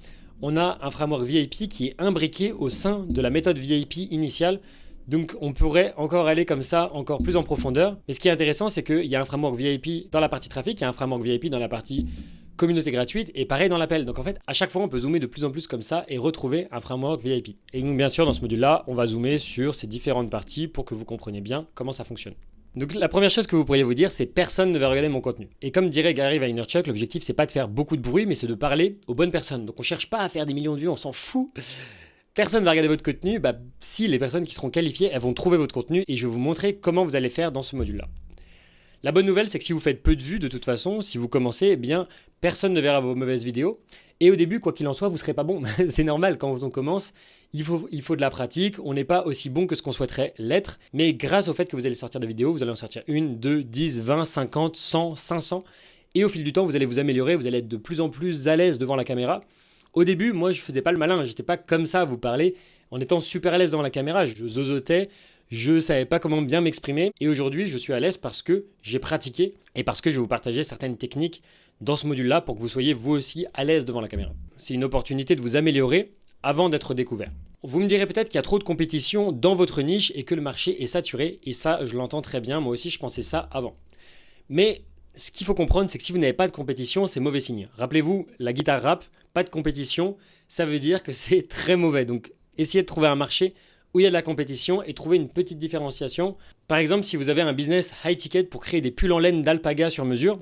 on a un framework VIP qui est imbriqué au sein de la méthode VIP initiale. Donc on pourrait encore aller comme ça, encore plus en profondeur. Mais ce qui est intéressant, c'est qu'il y a un framework VIP dans la partie trafic, il y a un framework VIP dans la partie communauté gratuite et pareil dans l'appel. Donc en fait, à chaque fois, on peut zoomer de plus en plus comme ça et retrouver un framework VIP. Et donc bien sûr, dans ce module-là, on va zoomer sur ces différentes parties pour que vous compreniez bien comment ça fonctionne. Donc la première chose que vous pourriez vous dire, c'est personne ne va regarder mon contenu. Et comme dirait Gary Vaynerchuk, l'objectif c'est pas de faire beaucoup de bruit, mais c'est de parler aux bonnes personnes. Donc on cherche pas à faire des millions de vues, on s'en fout. Personne ne va regarder votre contenu, si les personnes qui seront qualifiées, elles vont trouver votre contenu et je vais vous montrer comment vous allez faire dans ce module-là. La bonne nouvelle, c'est que si vous faites peu de vues, de toute façon, si vous commencez, eh bien, personne ne verra vos mauvaises vidéos. Et au début, quoi qu'il en soit, vous ne serez pas bon. C'est normal, quand on commence, il faut de la pratique. On n'est pas aussi bon que ce qu'on souhaiterait l'être. Mais grâce au fait que vous allez sortir des vidéos, vous allez en sortir 1, 2, 10, 20, 50, 100, 500. Et au fil du temps, vous allez vous améliorer. Vous allez être de plus en plus à l'aise devant la caméra. Au début, moi, je ne faisais pas le malin. Je n'étais pas comme ça à vous parler en étant super à l'aise devant la caméra. Je zozotais. Je ne savais pas comment bien m'exprimer et aujourd'hui je suis à l'aise parce que j'ai pratiqué et parce que je vais vous partager certaines techniques dans ce module-là pour que vous soyez vous aussi à l'aise devant la caméra. C'est une opportunité de vous améliorer avant d'être découvert. Vous me direz peut-être qu'il y a trop de compétition dans votre niche et que le marché est saturé et ça je l'entends très bien, moi aussi je pensais ça avant. Mais ce qu'il faut comprendre c'est que si vous n'avez pas de compétition c'est mauvais signe. Rappelez-vous, la guitare rap, pas de compétition, ça veut dire que c'est très mauvais. Donc essayez de trouver un marché où il y a de la compétition et trouver une petite différenciation. Par exemple, si vous avez un business high ticket pour créer des pulls en laine d'alpaga sur mesure,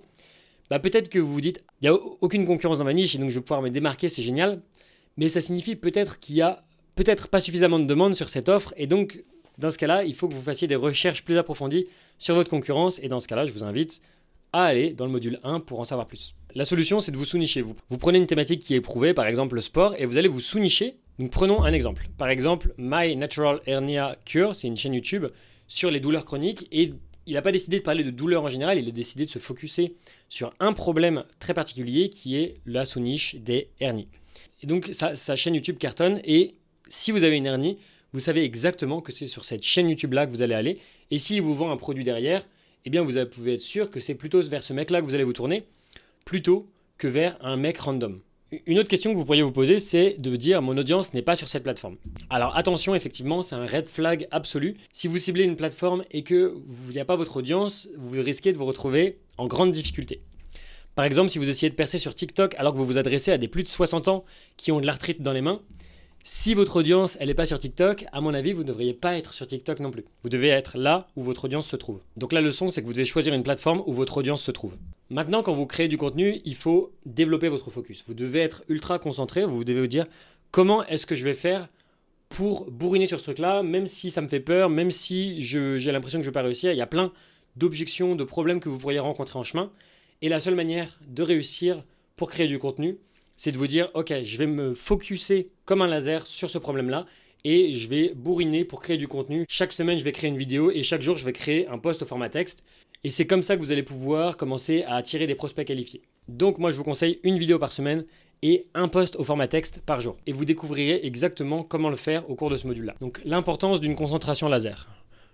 peut-être que vous vous dites il n'y a aucune concurrence dans ma niche et donc je vais pouvoir me démarquer, c'est génial. Mais ça signifie peut-être qu'il y a peut-être pas suffisamment de demande sur cette offre et donc dans ce cas-là, il faut que vous fassiez des recherches plus approfondies sur votre concurrence et dans ce cas-là, je vous invite à aller dans le module 1 pour en savoir plus. La solution, c'est de vous sous-nicher. Vous prenez une thématique qui est éprouvée, par exemple le sport, et vous allez vous sous-nicher. Donc prenons un exemple. Par exemple, My Natural Hernia Cure, c'est une chaîne YouTube sur les douleurs chroniques et il n'a pas décidé de parler de douleurs en général, il a décidé de se focuser sur un problème très particulier qui est la sous-niche des hernies. Et donc sa chaîne YouTube cartonne et si vous avez une hernie, vous savez exactement que c'est sur cette chaîne YouTube-là que vous allez aller. Et s'il vous vend un produit derrière, eh bien vous pouvez être sûr que c'est plutôt vers ce mec-là que vous allez vous tourner, plutôt que vers un mec random. Une autre question que vous pourriez vous poser, c'est de vous dire mon audience n'est pas sur cette plateforme. Alors attention, effectivement, c'est un red flag absolu. Si vous ciblez une plateforme et que il n'y a pas votre audience, vous risquez de vous retrouver en grande difficulté. Par exemple, si vous essayez de percer sur TikTok alors que vous vous adressez à des plus de 60 ans qui ont de l'arthrite dans les mains, si votre audience elle n'est pas sur TikTok, à mon avis, vous ne devriez pas être sur TikTok non plus. Vous devez être là où votre audience se trouve. Donc la leçon, c'est que vous devez choisir une plateforme où votre audience se trouve. Maintenant, quand vous créez du contenu, il faut développer votre focus. Vous devez être ultra concentré. Vous devez vous dire comment est-ce que je vais faire pour bourriner sur ce truc-là, même si ça me fait peur, même si j'ai l'impression que je ne vais pas réussir. Il y a plein d'objections, de problèmes que vous pourriez rencontrer en chemin. Et la seule manière de réussir pour créer du contenu, c'est de vous dire, ok, je vais me focuser comme un laser sur ce problème-là et je vais bourriner pour créer du contenu. Chaque semaine, je vais créer une vidéo et chaque jour, je vais créer un post au format texte. Et c'est comme ça que vous allez pouvoir commencer à attirer des prospects qualifiés. Donc moi, je vous conseille une vidéo par semaine et un post au format texte par jour. Et vous découvrirez exactement comment le faire au cours de ce module-là. Donc l'importance d'une concentration laser.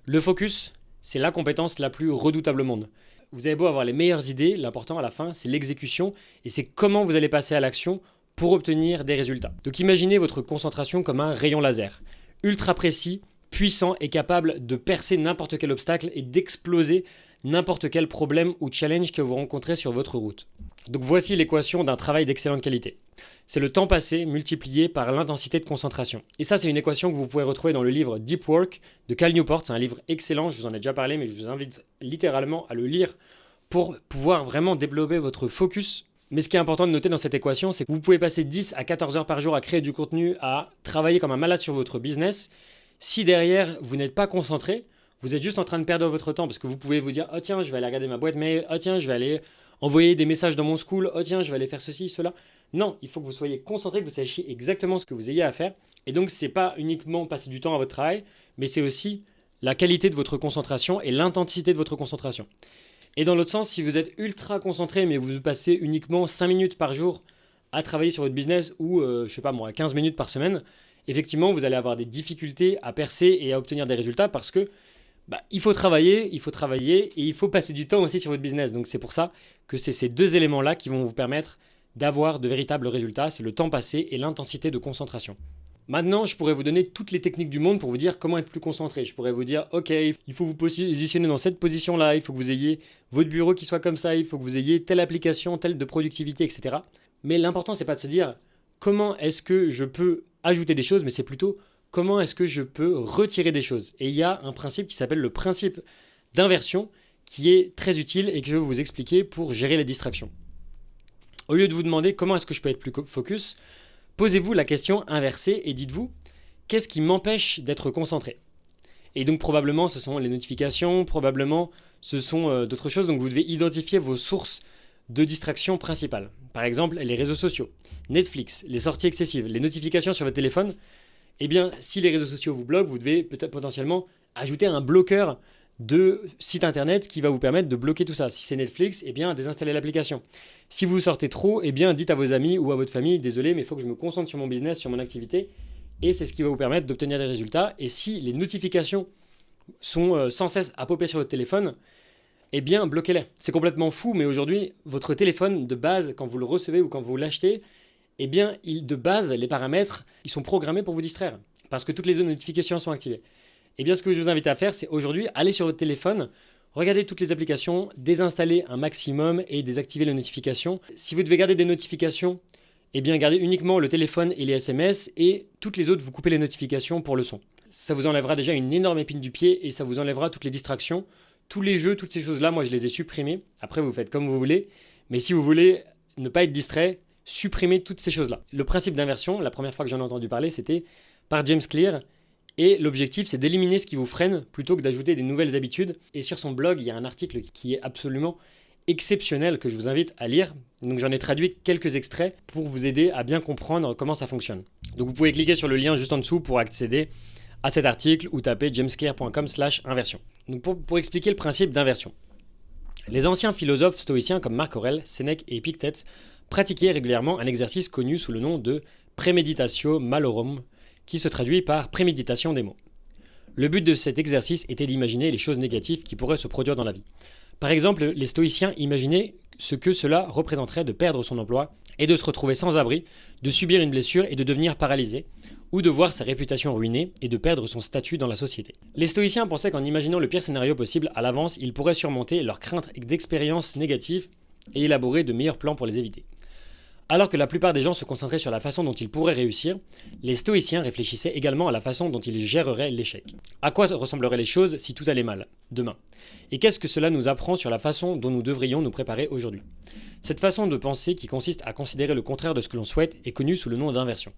Le focus, c'est la compétence la plus redoutable au monde. Vous avez beau avoir les meilleures idées, l'important à la fin, c'est l'exécution et c'est comment vous allez passer à l'action pour obtenir des résultats. Donc imaginez votre concentration comme un rayon laser, ultra précis, puissant et capable de percer n'importe quel obstacle et d'exploser n'importe quel problème ou challenge que vous rencontrez sur votre route. Donc voici l'équation d'un travail d'excellente qualité. C'est le temps passé multiplié par l'intensité de concentration. Et ça, c'est une équation que vous pouvez retrouver dans le livre Deep Work de Cal Newport. C'est un livre excellent, je vous en ai déjà parlé, mais je vous invite littéralement à le lire pour pouvoir vraiment développer votre focus. Mais ce qui est important de noter dans cette équation, c'est que vous pouvez passer 10 à 14 heures par jour à créer du contenu, à travailler comme un malade sur votre business. Si derrière, vous n'êtes pas concentré, vous êtes juste en train de perdre votre temps parce que vous pouvez vous dire « Oh tiens, je vais aller regarder ma boîte mail. Oh tiens, je vais aller envoyer des messages dans mon school. Oh tiens, je vais aller faire ceci, cela. » Non, il faut que vous soyez concentré, que vous sachiez exactement ce que vous ayez à faire. Et donc, ce n'est pas uniquement passer du temps à votre travail, mais c'est aussi la qualité de votre concentration et l'intensité de votre concentration. Et dans l'autre sens, si vous êtes ultra concentré, mais vous passez uniquement 5 minutes par jour à travailler sur votre business ou, 15 minutes par semaine, effectivement, vous allez avoir des difficultés à percer et à obtenir des résultats parce que il faut travailler et il faut passer du temps aussi sur votre business. Donc c'est pour ça que c'est ces deux éléments-là qui vont vous permettre d'avoir de véritables résultats. C'est le temps passé et l'intensité de concentration. Maintenant, je pourrais vous donner toutes les techniques du monde pour vous dire comment être plus concentré. Je pourrais vous dire, ok, il faut vous positionner dans cette position-là, il faut que vous ayez votre bureau qui soit comme ça, il faut que vous ayez telle application, telle de productivité, etc. Mais l'important, c'est pas de se dire comment est-ce que je peux ajouter des choses, mais c'est plutôt comment est-ce que je peux retirer des choses. Et il y a un principe qui s'appelle le principe d'inversion qui est très utile et que je vais vous expliquer pour gérer les distractions. Au lieu de vous demander comment est-ce que je peux être plus focus, posez-vous la question inversée et dites-vous qu'est-ce qui m'empêche d'être concentré. Et donc probablement ce sont les notifications, probablement ce sont d'autres choses. Donc vous devez identifier vos sources de distraction principales. Par exemple les réseaux sociaux, Netflix, les sorties excessives, les notifications sur votre téléphone. Eh bien, si les réseaux sociaux vous bloquent, vous devez peut-être potentiellement ajouter un bloqueur de site internet qui va vous permettre de bloquer tout ça. Si c'est Netflix, eh bien, désinstallez l'application. Si vous sortez trop, eh bien, dites à vos amis ou à votre famille, désolé, mais il faut que je me concentre sur mon business, sur mon activité. Et c'est ce qui va vous permettre d'obtenir des résultats. Et si les notifications sont sans cesse à popper sur votre téléphone, eh bien, bloquez-les. C'est complètement fou, mais aujourd'hui, votre téléphone de base, quand vous le recevez ou quand vous l'achetez, eh bien, de base, les paramètres, ils sont programmés pour vous distraire parce que toutes les notifications sont activées. Eh bien, ce que je vous invite à faire, c'est aujourd'hui aller sur votre téléphone, regarder toutes les applications, désinstaller un maximum et désactiver les notifications. Si vous devez garder des notifications, eh bien, gardez uniquement le téléphone et les SMS et toutes les autres, vous coupez les notifications pour le son. Ça vous enlèvera déjà une énorme épine du pied et ça vous enlèvera toutes les distractions. Tous les jeux, toutes ces choses-là, moi, je les ai supprimés. Après, vous faites comme vous voulez. Mais si vous voulez ne pas être distrait, supprimez toutes ces choses-là. Le principe d'inversion, la première fois que j'en ai entendu parler, c'était par James Clear. Et l'objectif, c'est d'éliminer ce qui vous freine plutôt que d'ajouter des nouvelles habitudes. Et sur son blog, il y a un article qui est absolument exceptionnel que je vous invite à lire. Donc j'en ai traduit quelques extraits pour vous aider à bien comprendre comment ça fonctionne. Donc vous pouvez cliquer sur le lien juste en dessous pour accéder à cet article ou taper jamesclear.com/inversion. Donc pour expliquer le principe d'inversion. Les anciens philosophes stoïciens comme Marc Aurèle, Sénèque et Épictète pratiquaient régulièrement un exercice connu sous le nom de premeditatio malorum, qui se traduit par préméditation des mots. Le but de cet exercice était d'imaginer les choses négatives qui pourraient se produire dans la vie. Par exemple, les stoïciens imaginaient ce que cela représenterait de perdre son emploi et de se retrouver sans abri, de subir une blessure et de devenir paralysé, ou de voir sa réputation ruinée et de perdre son statut dans la société. Les stoïciens pensaient qu'en imaginant le pire scénario possible à l'avance, ils pourraient surmonter leurs craintes d'expériences négatives et élaborer de meilleurs plans pour les éviter. Alors que la plupart des gens se concentraient sur la façon dont ils pourraient réussir, les stoïciens réfléchissaient également à la façon dont ils géreraient l'échec. À quoi ressembleraient les choses si tout allait mal, demain? Et qu'est-ce que cela nous apprend sur la façon dont nous devrions nous préparer aujourd'hui? Cette façon de penser qui consiste à considérer le contraire de ce que l'on souhaite est connue sous le nom d'inversion.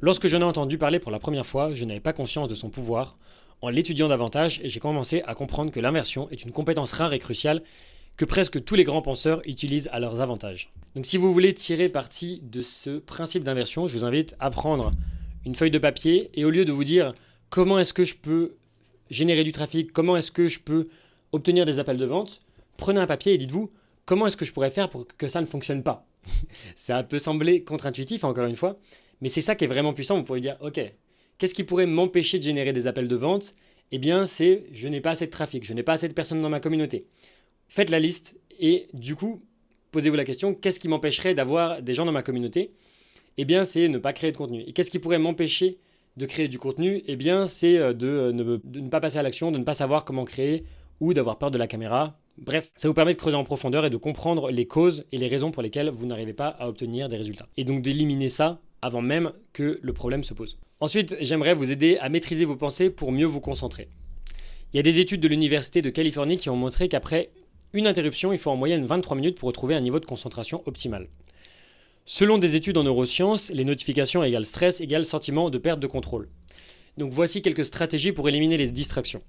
Lorsque j'en ai entendu parler pour la première fois, je n'avais pas conscience de son pouvoir. En l'étudiant davantage, j'ai commencé à comprendre que l'inversion est une compétence rare et cruciale que presque tous les grands penseurs utilisent à leurs avantages. Donc si vous voulez tirer parti de ce principe d'inversion, je vous invite à prendre une feuille de papier et au lieu de vous dire comment est-ce que je peux générer du trafic, comment est-ce que je peux obtenir des appels de vente, prenez un papier et dites-vous comment est-ce que je pourrais faire pour que ça ne fonctionne pas. Ça peut sembler contre-intuitif encore une fois, mais c'est ça qui est vraiment puissant. Vous pourriez dire ok, qu'est-ce qui pourrait m'empêcher de générer des appels de vente? Eh bien c'est je n'ai pas assez de trafic, je n'ai pas assez de personnes dans ma communauté. Faites la liste et du coup, posez-vous la question, qu'est-ce qui m'empêcherait d'avoir des gens dans ma communauté? Eh bien, c'est ne pas créer de contenu. Et qu'est-ce qui pourrait m'empêcher de créer du contenu? Eh bien, c'est de ne pas passer à l'action, de ne pas savoir comment créer ou d'avoir peur de la caméra. Bref, ça vous permet de creuser en profondeur et de comprendre les causes et les raisons pour lesquelles vous n'arrivez pas à obtenir des résultats. Et donc d'éliminer ça avant même que le problème se pose. Ensuite, j'aimerais vous aider à maîtriser vos pensées pour mieux vous concentrer. Il y a des études de l'Université de Californie qui ont montré qu'après une interruption, il faut en moyenne 23 minutes pour retrouver un niveau de concentration optimal. Selon des études en neurosciences, les notifications égale stress égale sentiment de perte de contrôle. Donc voici quelques stratégies pour éliminer les distractions.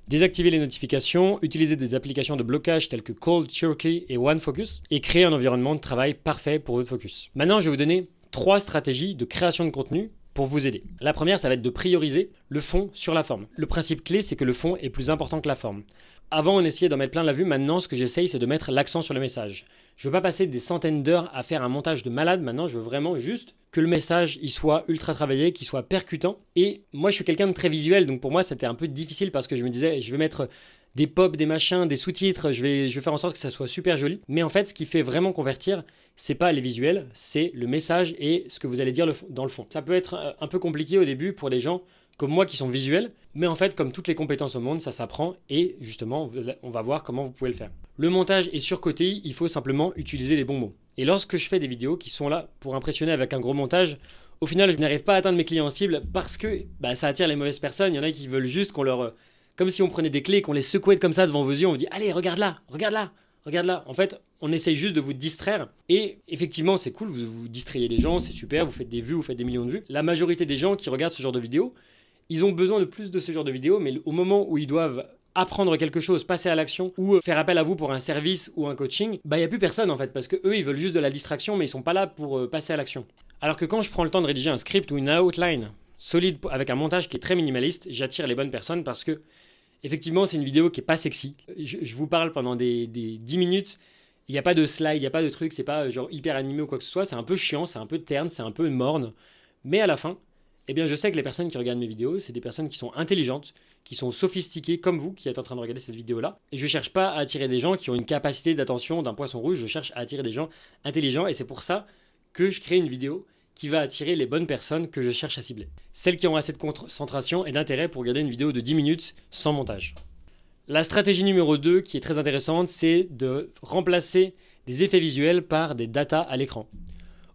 Désactiver les notifications, utiliser des applications de blocage telles que Cold Turkey et OneFocus et créer un environnement de travail parfait pour votre focus. Maintenant, je vais vous donner 3 stratégies de création de contenu pour vous aider. La première, ça va être de prioriser le fond sur la forme. Le principe clé, c'est que le fond est plus important que la forme. Avant, on essayait d'en mettre plein la vue. Maintenant, ce que j'essaye, c'est de mettre l'accent sur le message. Je ne veux pas passer des centaines d'heures à faire un montage de malade. Maintenant, je veux vraiment juste que le message il soit ultra travaillé, qu'il soit percutant. Et moi, je suis quelqu'un de très visuel. Donc pour moi, c'était un peu difficile parce que je me disais, je vais mettre des pop, des machins, des sous-titres. Je vais faire en sorte que ça soit super joli. Mais en fait, ce qui fait vraiment convertir, c'est pas les visuels, c'est le message et ce que vous allez dire dans le fond. Ça peut être un peu compliqué au début pour des gens comme moi qui sont visuels, mais en fait, comme toutes les compétences au monde, ça s'apprend et justement, on va voir comment vous pouvez le faire. Le montage est surcoté, il faut simplement utiliser les bons mots. Et lorsque je fais des vidéos qui sont là pour impressionner avec un gros montage, au final, je n'arrive pas à atteindre mes clients cibles parce que ça attire les mauvaises personnes. Il y en a qui veulent juste qu'on leur... Comme si on prenait des clés, qu'on les secouait comme ça devant vos yeux, on vous dit « Allez, regarde là, regarde là !» Regarde là, en fait, on essaye juste de vous distraire et effectivement, c'est cool, vous distrayez les gens, c'est super, vous faites des vues, vous faites des millions de vues. La majorité des gens qui regardent ce genre de vidéos, ils ont besoin de plus de ce genre de vidéos, mais au moment où ils doivent apprendre quelque chose, passer à l'action ou faire appel à vous pour un service ou un coaching, il n'y a plus personne en fait, parce que eux, ils veulent juste de la distraction, mais ils sont pas là pour passer à l'action. Alors que quand je prends le temps de rédiger un script ou une outline solide avec un montage qui est très minimaliste, j'attire les bonnes personnes parce que effectivement, c'est une vidéo qui est pas sexy. Je vous parle pendant des 10 minutes. Il n'y a pas de slide, il n'y a pas de truc, c'est pas genre hyper animé ou quoi que ce soit. C'est un peu chiant, c'est un peu terne, c'est un peu morne. Mais à la fin, eh bien, je sais que les personnes qui regardent mes vidéos, c'est des personnes qui sont intelligentes, qui sont sophistiquées comme vous qui êtes en train de regarder cette vidéo-là. Et je ne cherche pas à attirer des gens qui ont une capacité d'attention d'un poisson rouge, je cherche à attirer des gens intelligents et c'est pour ça que je crée une vidéo qui va attirer les bonnes personnes que je cherche à cibler. Celles qui ont assez de concentration et d'intérêt pour regarder une vidéo de 10 minutes sans montage. La stratégie numéro 2 qui est très intéressante, c'est de remplacer des effets visuels par des datas à l'écran.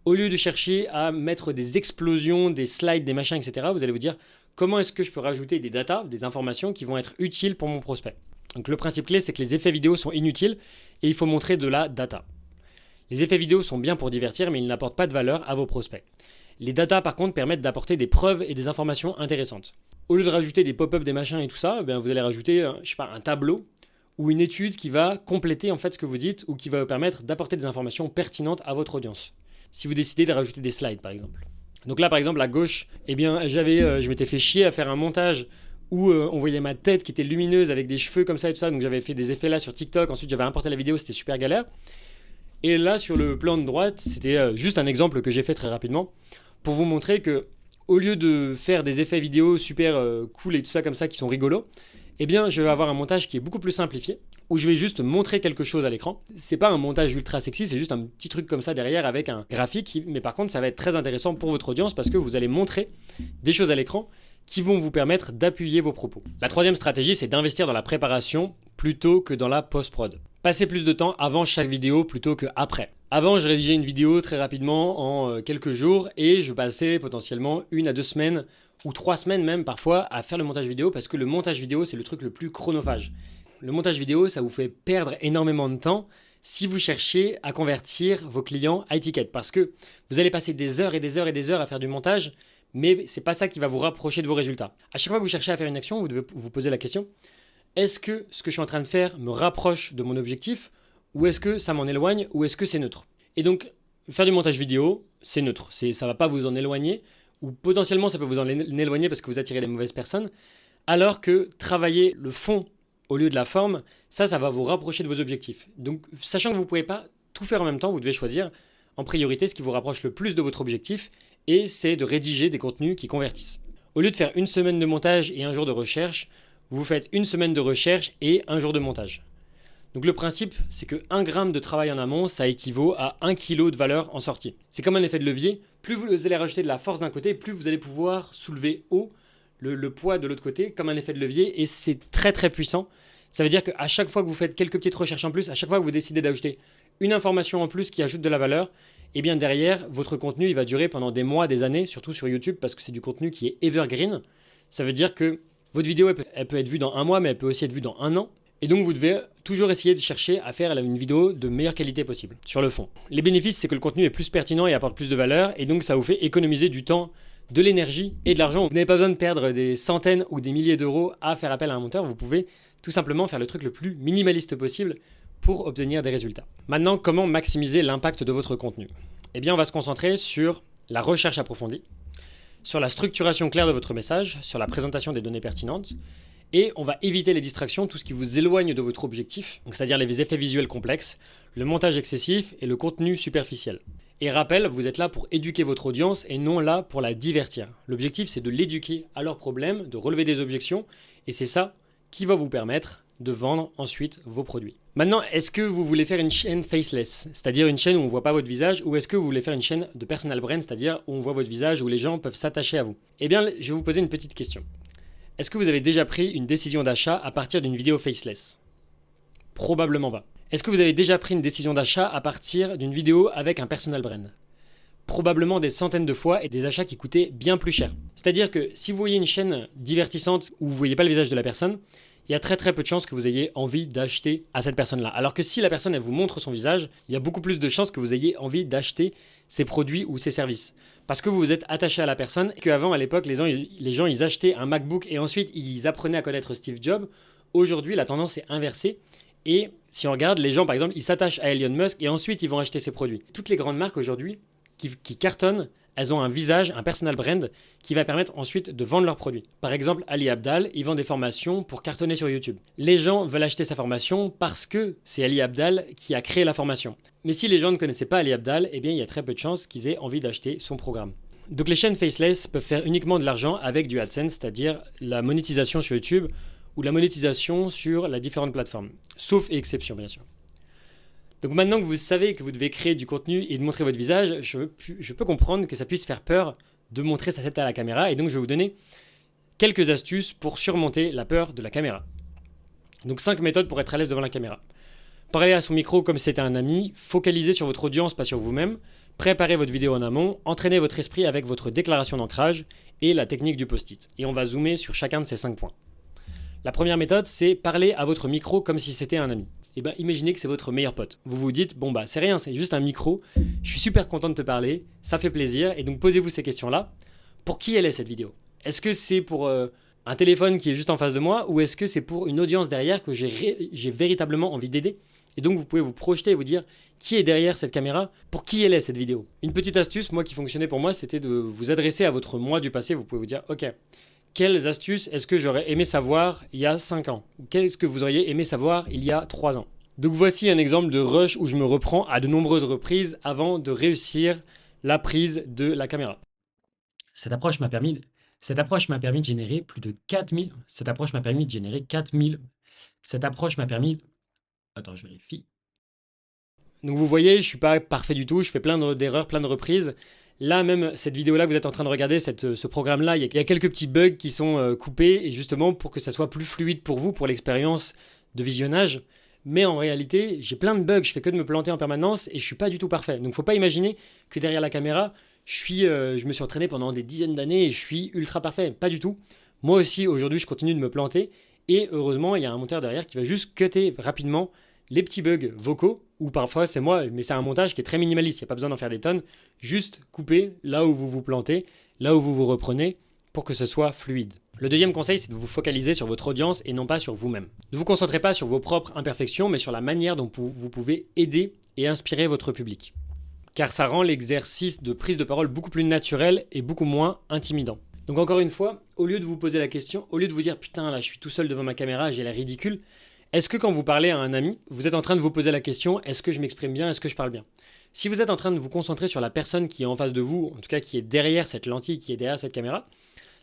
Au lieu de chercher à mettre des explosions, des slides, des machins, etc., vous allez vous dire comment est-ce que je peux rajouter des datas, des informations qui vont être utiles pour mon prospect. Donc le principe clé, c'est que les effets vidéo sont inutiles et il faut montrer de la data. Les effets vidéo sont bien pour divertir, mais ils n'apportent pas de valeur à vos prospects. Les datas, par contre, permettent d'apporter des preuves et des informations intéressantes. Au lieu de rajouter des pop-up, des machins et tout ça, vous allez rajouter un tableau ou une étude qui va compléter en fait ce que vous dites ou qui va vous permettre d'apporter des informations pertinentes à votre audience. Si vous décidez de rajouter des slides, par exemple. Donc là, par exemple, à gauche, je m'étais fait chier à faire un montage où on voyait ma tête qui était lumineuse avec des cheveux comme ça et tout ça. Donc j'avais fait des effets là sur TikTok. Ensuite, j'avais importé la vidéo, c'était super galère. Et là, sur le plan de droite, c'était juste un exemple que j'ai fait très rapidement pour vous montrer que au lieu de faire des effets vidéo super cool et tout ça comme ça qui sont rigolos, eh bien je vais avoir un montage qui est beaucoup plus simplifié, où je vais juste montrer quelque chose à l'écran. C'est pas un montage ultra sexy, c'est juste un petit truc comme ça derrière avec un graphique, mais par contre ça va être très intéressant pour votre audience parce que vous allez montrer des choses à l'écran qui vont vous permettre d'appuyer vos propos. La troisième stratégie, c'est d'investir dans la préparation plutôt que dans la post-prod. Passez plus de temps avant chaque vidéo plutôt qu'après. Avant, je rédigeais une vidéo très rapidement en quelques jours et je passais potentiellement 1 à 2 semaines ou 3 semaines même parfois à faire le montage vidéo parce que le montage vidéo, c'est le truc le plus chronophage. Le montage vidéo, ça vous fait perdre énormément de temps si vous cherchez à convertir vos clients à étiquette parce que vous allez passer des heures et des heures et des heures à faire du montage, mais c'est pas ça qui va vous rapprocher de vos résultats. À chaque fois que vous cherchez à faire une action, vous devez vous poser la question: est-ce que ce que je suis en train de faire me rapproche de mon objectif, ou est-ce que ça m'en éloigne, ou est-ce que c'est neutre? Et donc, faire du montage vidéo, c'est neutre. Ça va pas vous en éloigner, ou potentiellement ça peut vous en éloigner parce que vous attirez les mauvaises personnes, alors que travailler le fond au lieu de la forme, ça va vous rapprocher de vos objectifs. Donc, sachant que vous ne pouvez pas tout faire en même temps, vous devez choisir en priorité ce qui vous rapproche le plus de votre objectif, et c'est de rédiger des contenus qui convertissent. Au lieu de faire 1 semaine de montage et 1 jour de recherche, vous faites 1 semaine de recherche et 1 jour de montage. Donc le principe, c'est que 1 gramme de travail en amont, ça équivaut à 1 kg de valeur en sortie. C'est comme un effet de levier. Plus vous allez rajouter de la force d'un côté, plus vous allez pouvoir soulever haut le poids de l'autre côté, comme un effet de levier, et c'est très très puissant. Ça veut dire qu'à chaque fois que vous faites quelques petites recherches en plus, à chaque fois que vous décidez d'ajouter une information en plus qui ajoute de la valeur, et bien derrière, votre contenu, il va durer pendant des mois, des années, surtout sur YouTube, parce que c'est du contenu qui est evergreen. Ça veut dire que votre vidéo, elle peut être vue dans 1 mois, mais elle peut aussi être vue dans 1 an. Et donc, vous devez toujours essayer de chercher à faire une vidéo de meilleure qualité possible, sur le fond. Les bénéfices, c'est que le contenu est plus pertinent et apporte plus de valeur, et donc ça vous fait économiser du temps, de l'énergie et de l'argent. Vous n'avez pas besoin de perdre des centaines ou des milliers d'euros à faire appel à un monteur, vous pouvez tout simplement faire le truc le plus minimaliste possible pour obtenir des résultats. Maintenant, comment maximiser l'impact de votre contenu? Eh bien, on va se concentrer sur la recherche approfondie, sur la structuration claire de votre message, sur la présentation des données pertinentes, et on va éviter les distractions, tout ce qui vous éloigne de votre objectif, c'est-à-dire les effets visuels complexes, le montage excessif et le contenu superficiel. Et rappel, vous êtes là pour éduquer votre audience et non là pour la divertir. L'objectif, c'est de l'éduquer à leurs problèmes, de relever des objections, et c'est ça qui va vous permettre de vendre ensuite vos produits. Maintenant, est-ce que vous voulez faire une chaîne faceless, c'est-à-dire une chaîne où on ne voit pas votre visage, ou est-ce que vous voulez faire une chaîne de personal brand, c'est-à-dire où on voit votre visage, où les gens peuvent s'attacher à vous? Eh bien, je vais vous poser une petite question. Est-ce que vous avez déjà pris une décision d'achat à partir d'une vidéo faceless? Probablement pas. Est-ce que vous avez déjà pris une décision d'achat à partir d'une vidéo avec un personal brand? Probablement des centaines de fois, et des achats qui coûtaient bien plus cher. C'est-à-dire que si vous voyez une chaîne divertissante où vous ne voyez pas le visage de la personne, il y a très très peu de chances que vous ayez envie d'acheter à cette personne-là. Alors que si la personne elle vous montre son visage, il y a beaucoup plus de chances que vous ayez envie d'acheter ses produits ou ses services. Parce que vous vous êtes attaché à la personne, et qu'avant à l'époque les gens ils achetaient un MacBook et ensuite ils apprenaient à connaître Steve Jobs. Aujourd'hui la tendance est inversée. Et si on regarde, les gens par exemple ils s'attachent à Elon Musk et ensuite ils vont acheter ses produits. Toutes les grandes marques aujourd'hui qui cartonnent, elles ont un visage, un personal brand qui va permettre ensuite de vendre leurs produits. Par exemple, Ali Abdaal, il vend des formations pour cartonner sur YouTube. Les gens veulent acheter sa formation parce que c'est Ali Abdaal qui a créé la formation. Mais si les gens ne connaissaient pas Ali Abdaal, eh bien il y a très peu de chances qu'ils aient envie d'acheter son programme. Donc les chaînes faceless peuvent faire uniquement de l'argent avec du AdSense, c'est-à-dire la monétisation sur YouTube ou la monétisation sur les différentes plateformes, sauf exception bien sûr. Donc maintenant que vous savez que vous devez créer du contenu et de montrer votre visage, je peux comprendre que ça puisse faire peur de montrer sa tête à la caméra, et donc je vais vous donner quelques astuces pour surmonter la peur de la caméra. Donc 5 méthodes pour être à l'aise devant la caméra. Parlez à son micro comme si c'était un ami, focalisez sur votre audience, pas sur vous-même, préparez votre vidéo en amont, entraînez votre esprit avec votre déclaration d'ancrage et la technique du post-it. Et on va zoomer sur chacun de ces 5 points. La première méthode, c'est parler à votre micro comme si c'était un ami. Et bien imaginez que c'est votre meilleur pote. Vous vous dites, bon bah c'est rien, c'est juste un micro, je suis super content de te parler, ça fait plaisir, et donc posez-vous ces questions-là. Pour qui elle est cette vidéo? Est-ce que c'est pour un téléphone qui est juste en face de moi, ou est-ce que c'est pour une audience derrière que j'ai véritablement envie d'aider? Et donc vous pouvez vous projeter et vous dire, qui est derrière cette caméra? Pour qui elle est cette vidéo? Une petite astuce, moi qui fonctionnait pour moi, c'était de vous adresser à votre moi du passé. Vous pouvez vous dire, ok, quelles astuces est-ce que j'aurais aimé savoir il y a 5 ans? Qu'est-ce que vous auriez aimé savoir il y a 3 ans? Donc voici un exemple de rush où je me reprends à de nombreuses reprises avant de réussir la prise de la caméra. Cette approche m'a permis, cette approche m'a permis de générer plus de 4000. Cette approche m'a permis de générer 4000. Cette approche m'a permis. Attends, je vérifie. Donc vous voyez, je ne suis pas parfait du tout, je fais plein d'erreurs, plein de reprises. Là, même cette vidéo-là que vous êtes en train de regarder, ce programme-là, il y a quelques petits bugs qui sont coupés, et justement pour que ça soit plus fluide pour vous, pour l'expérience de visionnage. Mais en réalité, j'ai plein de bugs, je fais que de me planter en permanence et je suis pas du tout parfait. Donc faut pas imaginer que derrière la caméra, je me suis entraîné pendant des dizaines d'années et je suis ultra parfait. Pas du tout. Moi aussi, aujourd'hui, je continue de me planter. Et heureusement, il y a un monteur derrière qui va juste cutter rapidement les petits bugs vocaux, ou parfois c'est moi, mais c'est un montage qui est très minimaliste, il n'y a pas besoin d'en faire des tonnes, juste couper là où vous vous plantez, là où vous vous reprenez, pour que ce soit fluide. Le deuxième conseil, c'est de vous focaliser sur votre audience et non pas sur vous-même. Ne vous concentrez pas sur vos propres imperfections, mais sur la manière dont vous pouvez aider et inspirer votre public. Car ça rend l'exercice de prise de parole beaucoup plus naturel et beaucoup moins intimidant. Donc encore une fois, au lieu de vous poser la question, au lieu de vous dire putain là je suis tout seul devant ma caméra, j'ai l'air ridicule, est-ce que quand vous parlez à un ami, vous êtes en train de vous poser la question est-ce que je m'exprime bien, est-ce que je parle bien? Si vous êtes en train de vous concentrer sur la personne qui est en face de vous, en tout cas qui est derrière cette lentille, qui est derrière cette caméra,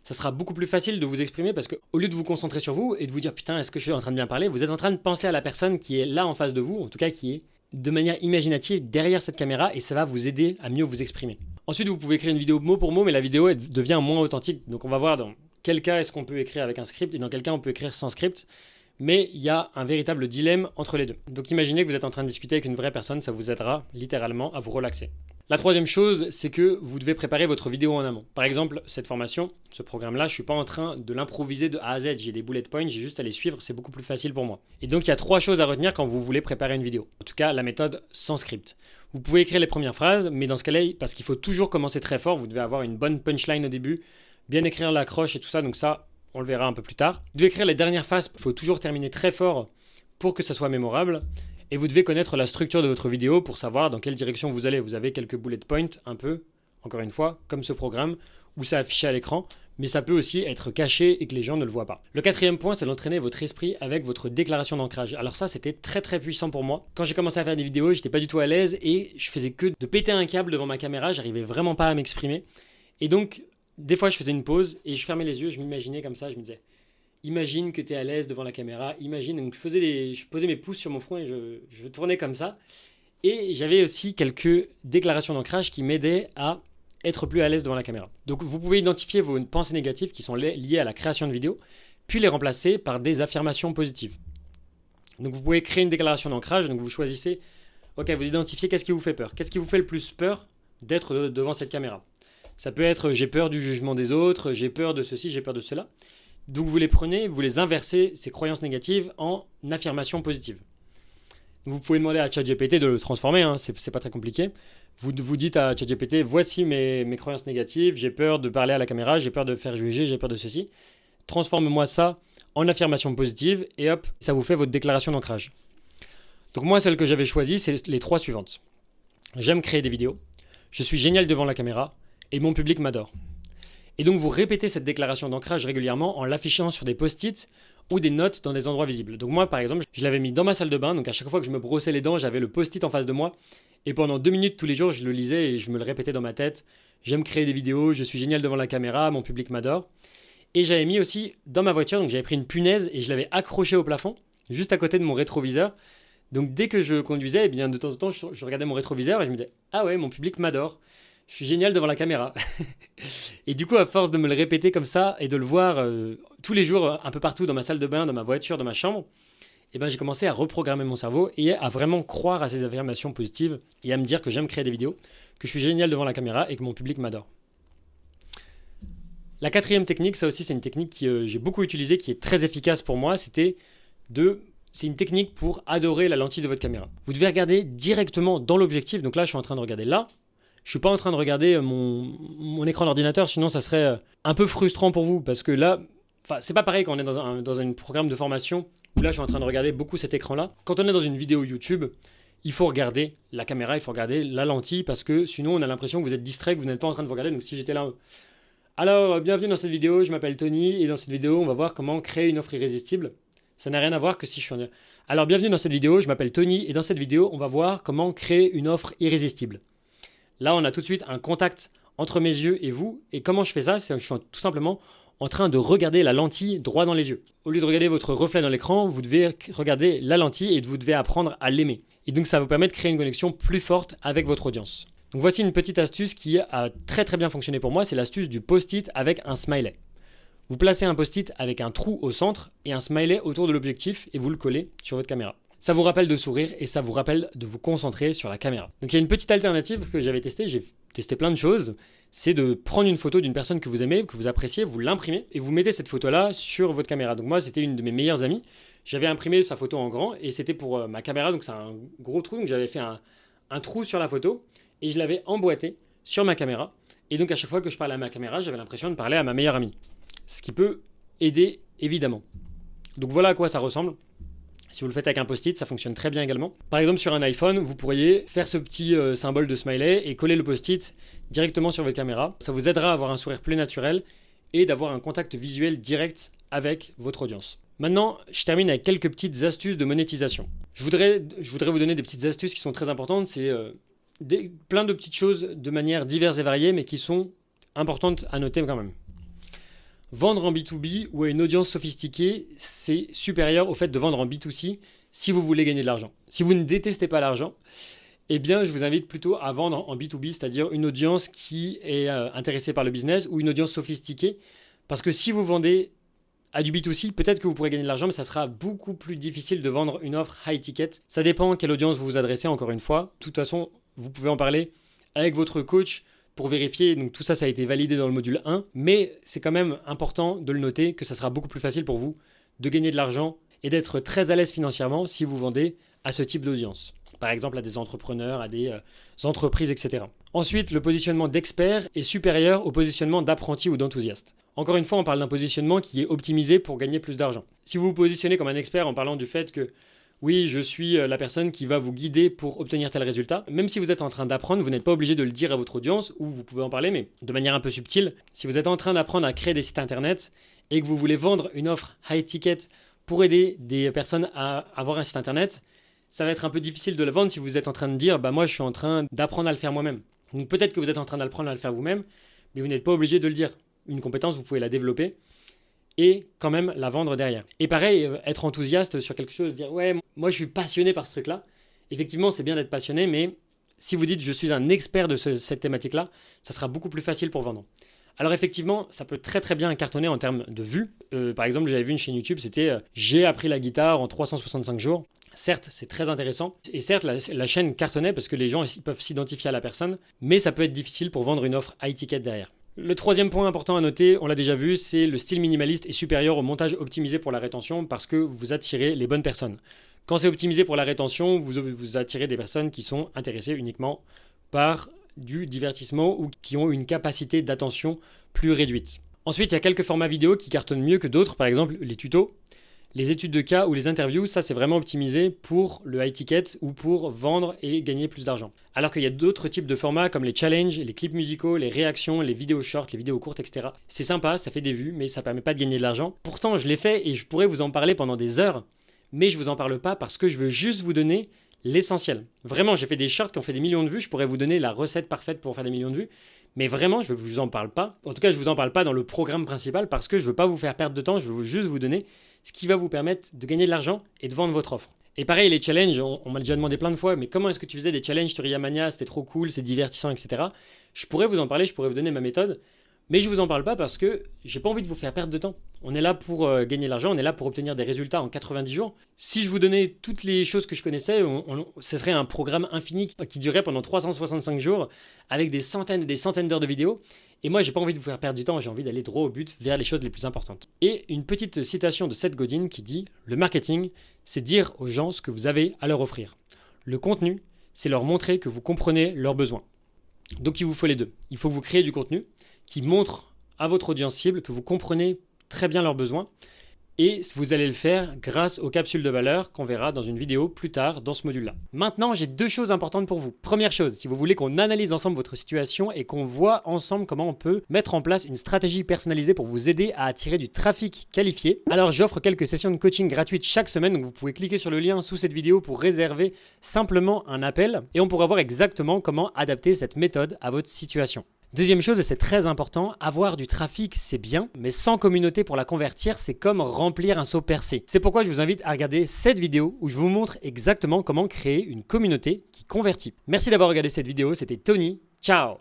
ça sera beaucoup plus facile de vous exprimer parce qu'au lieu de vous concentrer sur vous et de vous dire putain est-ce que je suis en train de bien parler, vous êtes en train de penser à la personne qui est là en face de vous, en tout cas qui est de manière imaginative derrière cette caméra et ça va vous aider à mieux vous exprimer. Ensuite, vous pouvez écrire une vidéo mot pour mot, mais la vidéo elle devient moins authentique. Donc on va voir dans quel cas est-ce qu'on peut écrire avec un script et dans quel cas on peut écrire sans script. Mais il y a un véritable dilemme entre les deux. Donc imaginez que vous êtes en train de discuter avec une vraie personne, ça vous aidera littéralement à vous relaxer. La troisième chose, c'est que vous devez préparer votre vidéo en amont. Par exemple, cette formation, ce programme-là, je ne suis pas en train de l'improviser de A à Z. J'ai des bullet points, j'ai juste à les suivre, c'est beaucoup plus facile pour moi. Et donc il y a 3 choses à retenir quand vous voulez préparer une vidéo. En tout cas, la méthode sans script. Vous pouvez écrire les premières phrases, mais dans ce cas-là, parce qu'il faut toujours commencer très fort, vous devez avoir une bonne punchline au début, bien écrire l'accroche et tout ça, donc ça, on le verra un peu plus tard. Vous devez écrire les dernières phrases, il faut toujours terminer très fort pour que ça soit mémorable. Et vous devez connaître la structure de votre vidéo pour savoir dans quelle direction vous allez. Vous avez quelques bullet points, un peu, encore une fois, comme ce programme, où c'est affiché à l'écran, mais ça peut aussi être caché et que les gens ne le voient pas. Le quatrième point, c'est d'entraîner votre esprit avec votre déclaration d'ancrage. Alors ça, c'était très très puissant pour moi. Quand j'ai commencé à faire des vidéos, j'étais pas du tout à l'aise et je faisais que de péter un câble devant ma caméra, j'arrivais vraiment pas à m'exprimer. Et donc, des fois, je faisais une pause et je fermais les yeux, je m'imaginais comme ça, je me disais imagine que tu es à l'aise devant la caméra, imagine. Donc je posais mes pouces sur mon front et je tournais comme ça. Et j'avais aussi quelques déclarations d'ancrage qui m'aidaient à être plus à l'aise devant la caméra. Donc vous pouvez identifier vos pensées négatives qui sont liées à la création de vidéos, puis les remplacer par des affirmations positives. Donc vous pouvez créer une déclaration d'ancrage, donc vous choisissez, ok, vous identifiez qu'est-ce qui vous fait peur. Qu'est-ce qui vous fait le plus peur d'être devant cette caméra? Ça peut être j'ai peur du jugement des autres, j'ai peur de ceci, j'ai peur de cela. Donc vous les prenez, vous les inversez, ces croyances négatives, en affirmations positives. Vous pouvez demander à ChatGPT de le transformer, hein, c'est pas très compliqué. Vous dites à ChatGPT, voici mes croyances négatives, j'ai peur de parler à la caméra, j'ai peur de faire juger, j'ai peur de ceci. Transforme-moi ça en affirmation positive et hop, ça vous fait votre déclaration d'ancrage. Donc moi, celle que j'avais choisie, c'est les 3 suivantes. J'aime créer des vidéos, je suis génial devant la caméra et mon public m'adore. Et donc vous répétez cette déclaration d'ancrage régulièrement en l'affichant sur des post-it ou des notes dans des endroits visibles. Donc moi par exemple, je l'avais mis dans ma salle de bain, donc à chaque fois que je me brossais les dents, j'avais le post-it en face de moi. Et pendant 2 minutes tous les jours, je le lisais et je me le répétais dans ma tête. J'aime créer des vidéos, je suis génial devant la caméra, mon public m'adore. Et j'avais mis aussi dans ma voiture, donc j'avais pris une punaise et je l'avais accrochée au plafond, juste à côté de mon rétroviseur. Donc dès que je conduisais, eh bien, de temps en temps, je regardais mon rétroviseur et je me disais « Ah ouais, mon public m'adore. Je suis génial devant la caméra. » Et du coup, à force de me le répéter comme ça et de le voir tous les jours un peu partout dans ma salle de bain, dans ma voiture, dans ma chambre, eh ben, j'ai commencé à reprogrammer mon cerveau et à vraiment croire à ces affirmations positives et à me dire que j'aime créer des vidéos, que je suis génial devant la caméra et que mon public m'adore. La 4e technique, ça aussi c'est une technique que j'ai beaucoup utilisée, qui est très efficace pour moi, c'est une technique pour adorer la lentille de votre caméra. Vous devez regarder directement dans l'objectif, donc là je suis en train de regarder là, je suis pas en train de regarder mon écran d'ordinateur, sinon ça serait un peu frustrant pour vous, parce que là, c'est pas pareil quand on est dans un programme de formation, où là je suis en train de regarder beaucoup cet écran-là. Quand on est dans une vidéo YouTube, il faut regarder la caméra, il faut regarder la lentille, parce que sinon on a l'impression que vous êtes distrait, que vous n'êtes pas en train de vous regarder, donc si j'étais là... Alors, bienvenue dans cette vidéo, je m'appelle Tony, et dans cette vidéo, on va voir comment créer une offre irrésistible. Ça n'a rien à voir que si je suis en... Alors, bienvenue dans cette vidéo, je m'appelle Tony, et dans cette vidéo, on va voir comment créer une offre irrésistible. Là, on a tout de suite un contact entre mes yeux et vous. Et comment je fais ça? Je suis tout simplement en train de regarder la lentille droit dans les yeux. Au lieu de regarder votre reflet dans l'écran, vous devez regarder la lentille et vous devez apprendre à l'aimer. Et donc ça vous permet de créer une connexion plus forte avec votre audience. Donc voici une petite astuce qui a très bien fonctionné pour moi, c'est l'astuce du post-it avec un smiley. Vous placez un post-it avec un trou au centre et un smiley autour de l'objectif et vous le collez sur votre caméra. Ça vous rappelle de sourire et ça vous rappelle de vous concentrer sur la caméra. Donc il y a une petite alternative que j'avais testée, j'ai testé plein de choses, c'est de prendre une photo d'une personne que vous aimez, que vous appréciez, vous l'imprimez et vous mettez cette photo-là sur votre caméra. Donc moi, c'était une de mes meilleures amies, j'avais imprimé sa photo en grand et c'était pour ma caméra, donc c'est un gros trou, donc j'avais fait un trou sur la photo et je l'avais emboîté sur ma caméra. Et donc à chaque fois que je parlais à ma caméra, j'avais l'impression de parler à ma meilleure amie. Ce qui peut aider évidemment. Donc voilà à quoi ça ressemble. Si vous le faites avec un post-it, ça fonctionne très bien également. Par exemple, sur un iPhone, vous pourriez faire ce petit symbole de smiley et coller le post-it directement sur votre caméra. Ça vous aidera à avoir un sourire plus naturel et d'avoir un contact visuel direct avec votre audience. Maintenant, je termine avec quelques petites astuces de monétisation. Je voudrais vous donner des petites astuces qui sont très importantes. C'est plein de petites choses de manière diverse et variée, mais qui sont importantes à noter quand même. Vendre en B2B ou à une audience sophistiquée, c'est supérieur au fait de vendre en B2C si vous voulez gagner de l'argent. Si vous ne détestez pas l'argent, eh bien, je vous invite plutôt à vendre en B2B, c'est-à-dire une audience qui est intéressée par le business ou une audience sophistiquée. Parce que si vous vendez à du B2C, peut-être que vous pourrez gagner de l'argent, mais ça sera beaucoup plus difficile de vendre une offre high ticket. Ça dépend à quelle audience vous vous adressez, encore une fois. De toute façon, vous pouvez en parler avec votre coach pour vérifier, donc tout ça, ça a été validé dans le module 1, mais c'est quand même important de le noter que ça sera beaucoup plus facile pour vous de gagner de l'argent et d'être très à l'aise financièrement si vous vendez à ce type d'audience. Par exemple à des entrepreneurs, à des entreprises, etc. Ensuite, le positionnement d'expert est supérieur au positionnement d'apprenti ou d'enthousiaste. Encore une fois, on parle d'un positionnement qui est optimisé pour gagner plus d'argent. Si vous vous positionnez comme un expert en parlant du fait que oui, je suis la personne qui va vous guider pour obtenir tel résultat. Même si vous êtes en train d'apprendre, vous n'êtes pas obligé de le dire à votre audience ou vous pouvez en parler, mais de manière un peu subtile. Si vous êtes en train d'apprendre à créer des sites internet et que vous voulez vendre une offre high ticket pour aider des personnes à avoir un site internet, ça va être un peu difficile de le vendre si vous êtes en train de dire moi je suis en train d'apprendre à le faire moi-même. Donc peut-être que vous êtes en train d'apprendre à le faire vous-même, mais vous n'êtes pas obligé de le dire. Une compétence, vous pouvez la développer et quand même la vendre derrière. Et pareil, être enthousiaste sur quelque chose, dire ouais, moi je suis passionné par ce truc-là. Effectivement, c'est bien d'être passionné, mais si vous dites je suis un expert de cette thématique-là, ça sera beaucoup plus facile pour vendre. Alors effectivement, ça peut très bien cartonner en termes de vues. Par exemple, j'avais vu une chaîne YouTube, c'était j'ai appris la guitare en 365 jours. Certes, c'est très intéressant. Et certes, la chaîne cartonnait parce que les gens ils peuvent s'identifier à la personne, mais ça peut être difficile pour vendre une offre high ticket derrière. Le troisième point important à noter, on l'a déjà vu, c'est le style minimaliste est supérieur au montage optimisé pour la rétention parce que vous attirez les bonnes personnes. Quand c'est optimisé pour la rétention, vous attirez des personnes qui sont intéressées uniquement par du divertissement ou qui ont une capacité d'attention plus réduite. Ensuite, il y a quelques formats vidéo qui cartonnent mieux que d'autres, par exemple les tutos. Les études de cas ou les interviews, ça c'est vraiment optimisé pour le high ticket ou pour vendre et gagner plus d'argent. Alors qu'il y a d'autres types de formats comme les challenges, les clips musicaux, les réactions, les vidéos shorts, les vidéos courtes, etc. C'est sympa, ça fait des vues, mais ça permet pas de gagner de l'argent. Pourtant, je l'ai fait et je pourrais vous en parler pendant des heures, mais je vous en parle pas parce que je veux juste vous donner l'essentiel. Vraiment, j'ai fait des shorts qui ont fait des millions de vues, je pourrais vous donner la recette parfaite pour faire des millions de vues. Mais vraiment, je ne vous en parle pas. En tout cas, je ne vous en parle pas dans le programme principal parce que je ne veux pas vous faire perdre de temps, je veux juste vous donner ce qui va vous permettre de gagner de l'argent et de vendre votre offre. Et pareil, les challenges, on m'a déjà demandé plein de fois, mais comment est-ce que tu faisais des challenges sur Yamania, c'était trop cool, c'est divertissant, etc. Je pourrais vous en parler, je pourrais vous donner ma méthode, mais je ne vous en parle pas parce que j'ai pas envie de vous faire perdre de temps. On est là pour gagner de l'argent, on est là pour obtenir des résultats en 90 jours. Si je vous donnais toutes les choses que je connaissais, ce serait un programme infini qui durerait pendant 365 jours avec des centaines et des centaines d'heures de vidéos. Et moi, j'ai pas envie de vous faire perdre du temps, j'ai envie d'aller droit au but vers les choses les plus importantes. Et une petite citation de Seth Godin qui dit « Le marketing, c'est dire aux gens ce que vous avez à leur offrir. Le contenu, c'est leur montrer que vous comprenez leurs besoins. » Donc il vous faut les deux. Il faut que vous créez du contenu qui montre à votre audience cible que vous comprenez très bien leurs besoins. Et vous allez le faire grâce aux capsules de valeur qu'on verra dans une vidéo plus tard dans ce module-là. Maintenant, j'ai deux choses importantes pour vous. Première chose, si vous voulez qu'on analyse ensemble votre situation et qu'on voit ensemble comment on peut mettre en place une stratégie personnalisée pour vous aider à attirer du trafic qualifié, alors j'offre quelques sessions de coaching gratuites chaque semaine. Donc vous pouvez cliquer sur le lien sous cette vidéo pour réserver simplement un appel et on pourra voir exactement comment adapter cette méthode à votre situation. Deuxième chose, et c'est très important, avoir du trafic, c'est bien, mais sans communauté pour la convertir, c'est comme remplir un seau percé. C'est pourquoi je vous invite à regarder cette vidéo où je vous montre exactement comment créer une communauté qui convertit. Merci d'avoir regardé cette vidéo, c'était Tony. Ciao!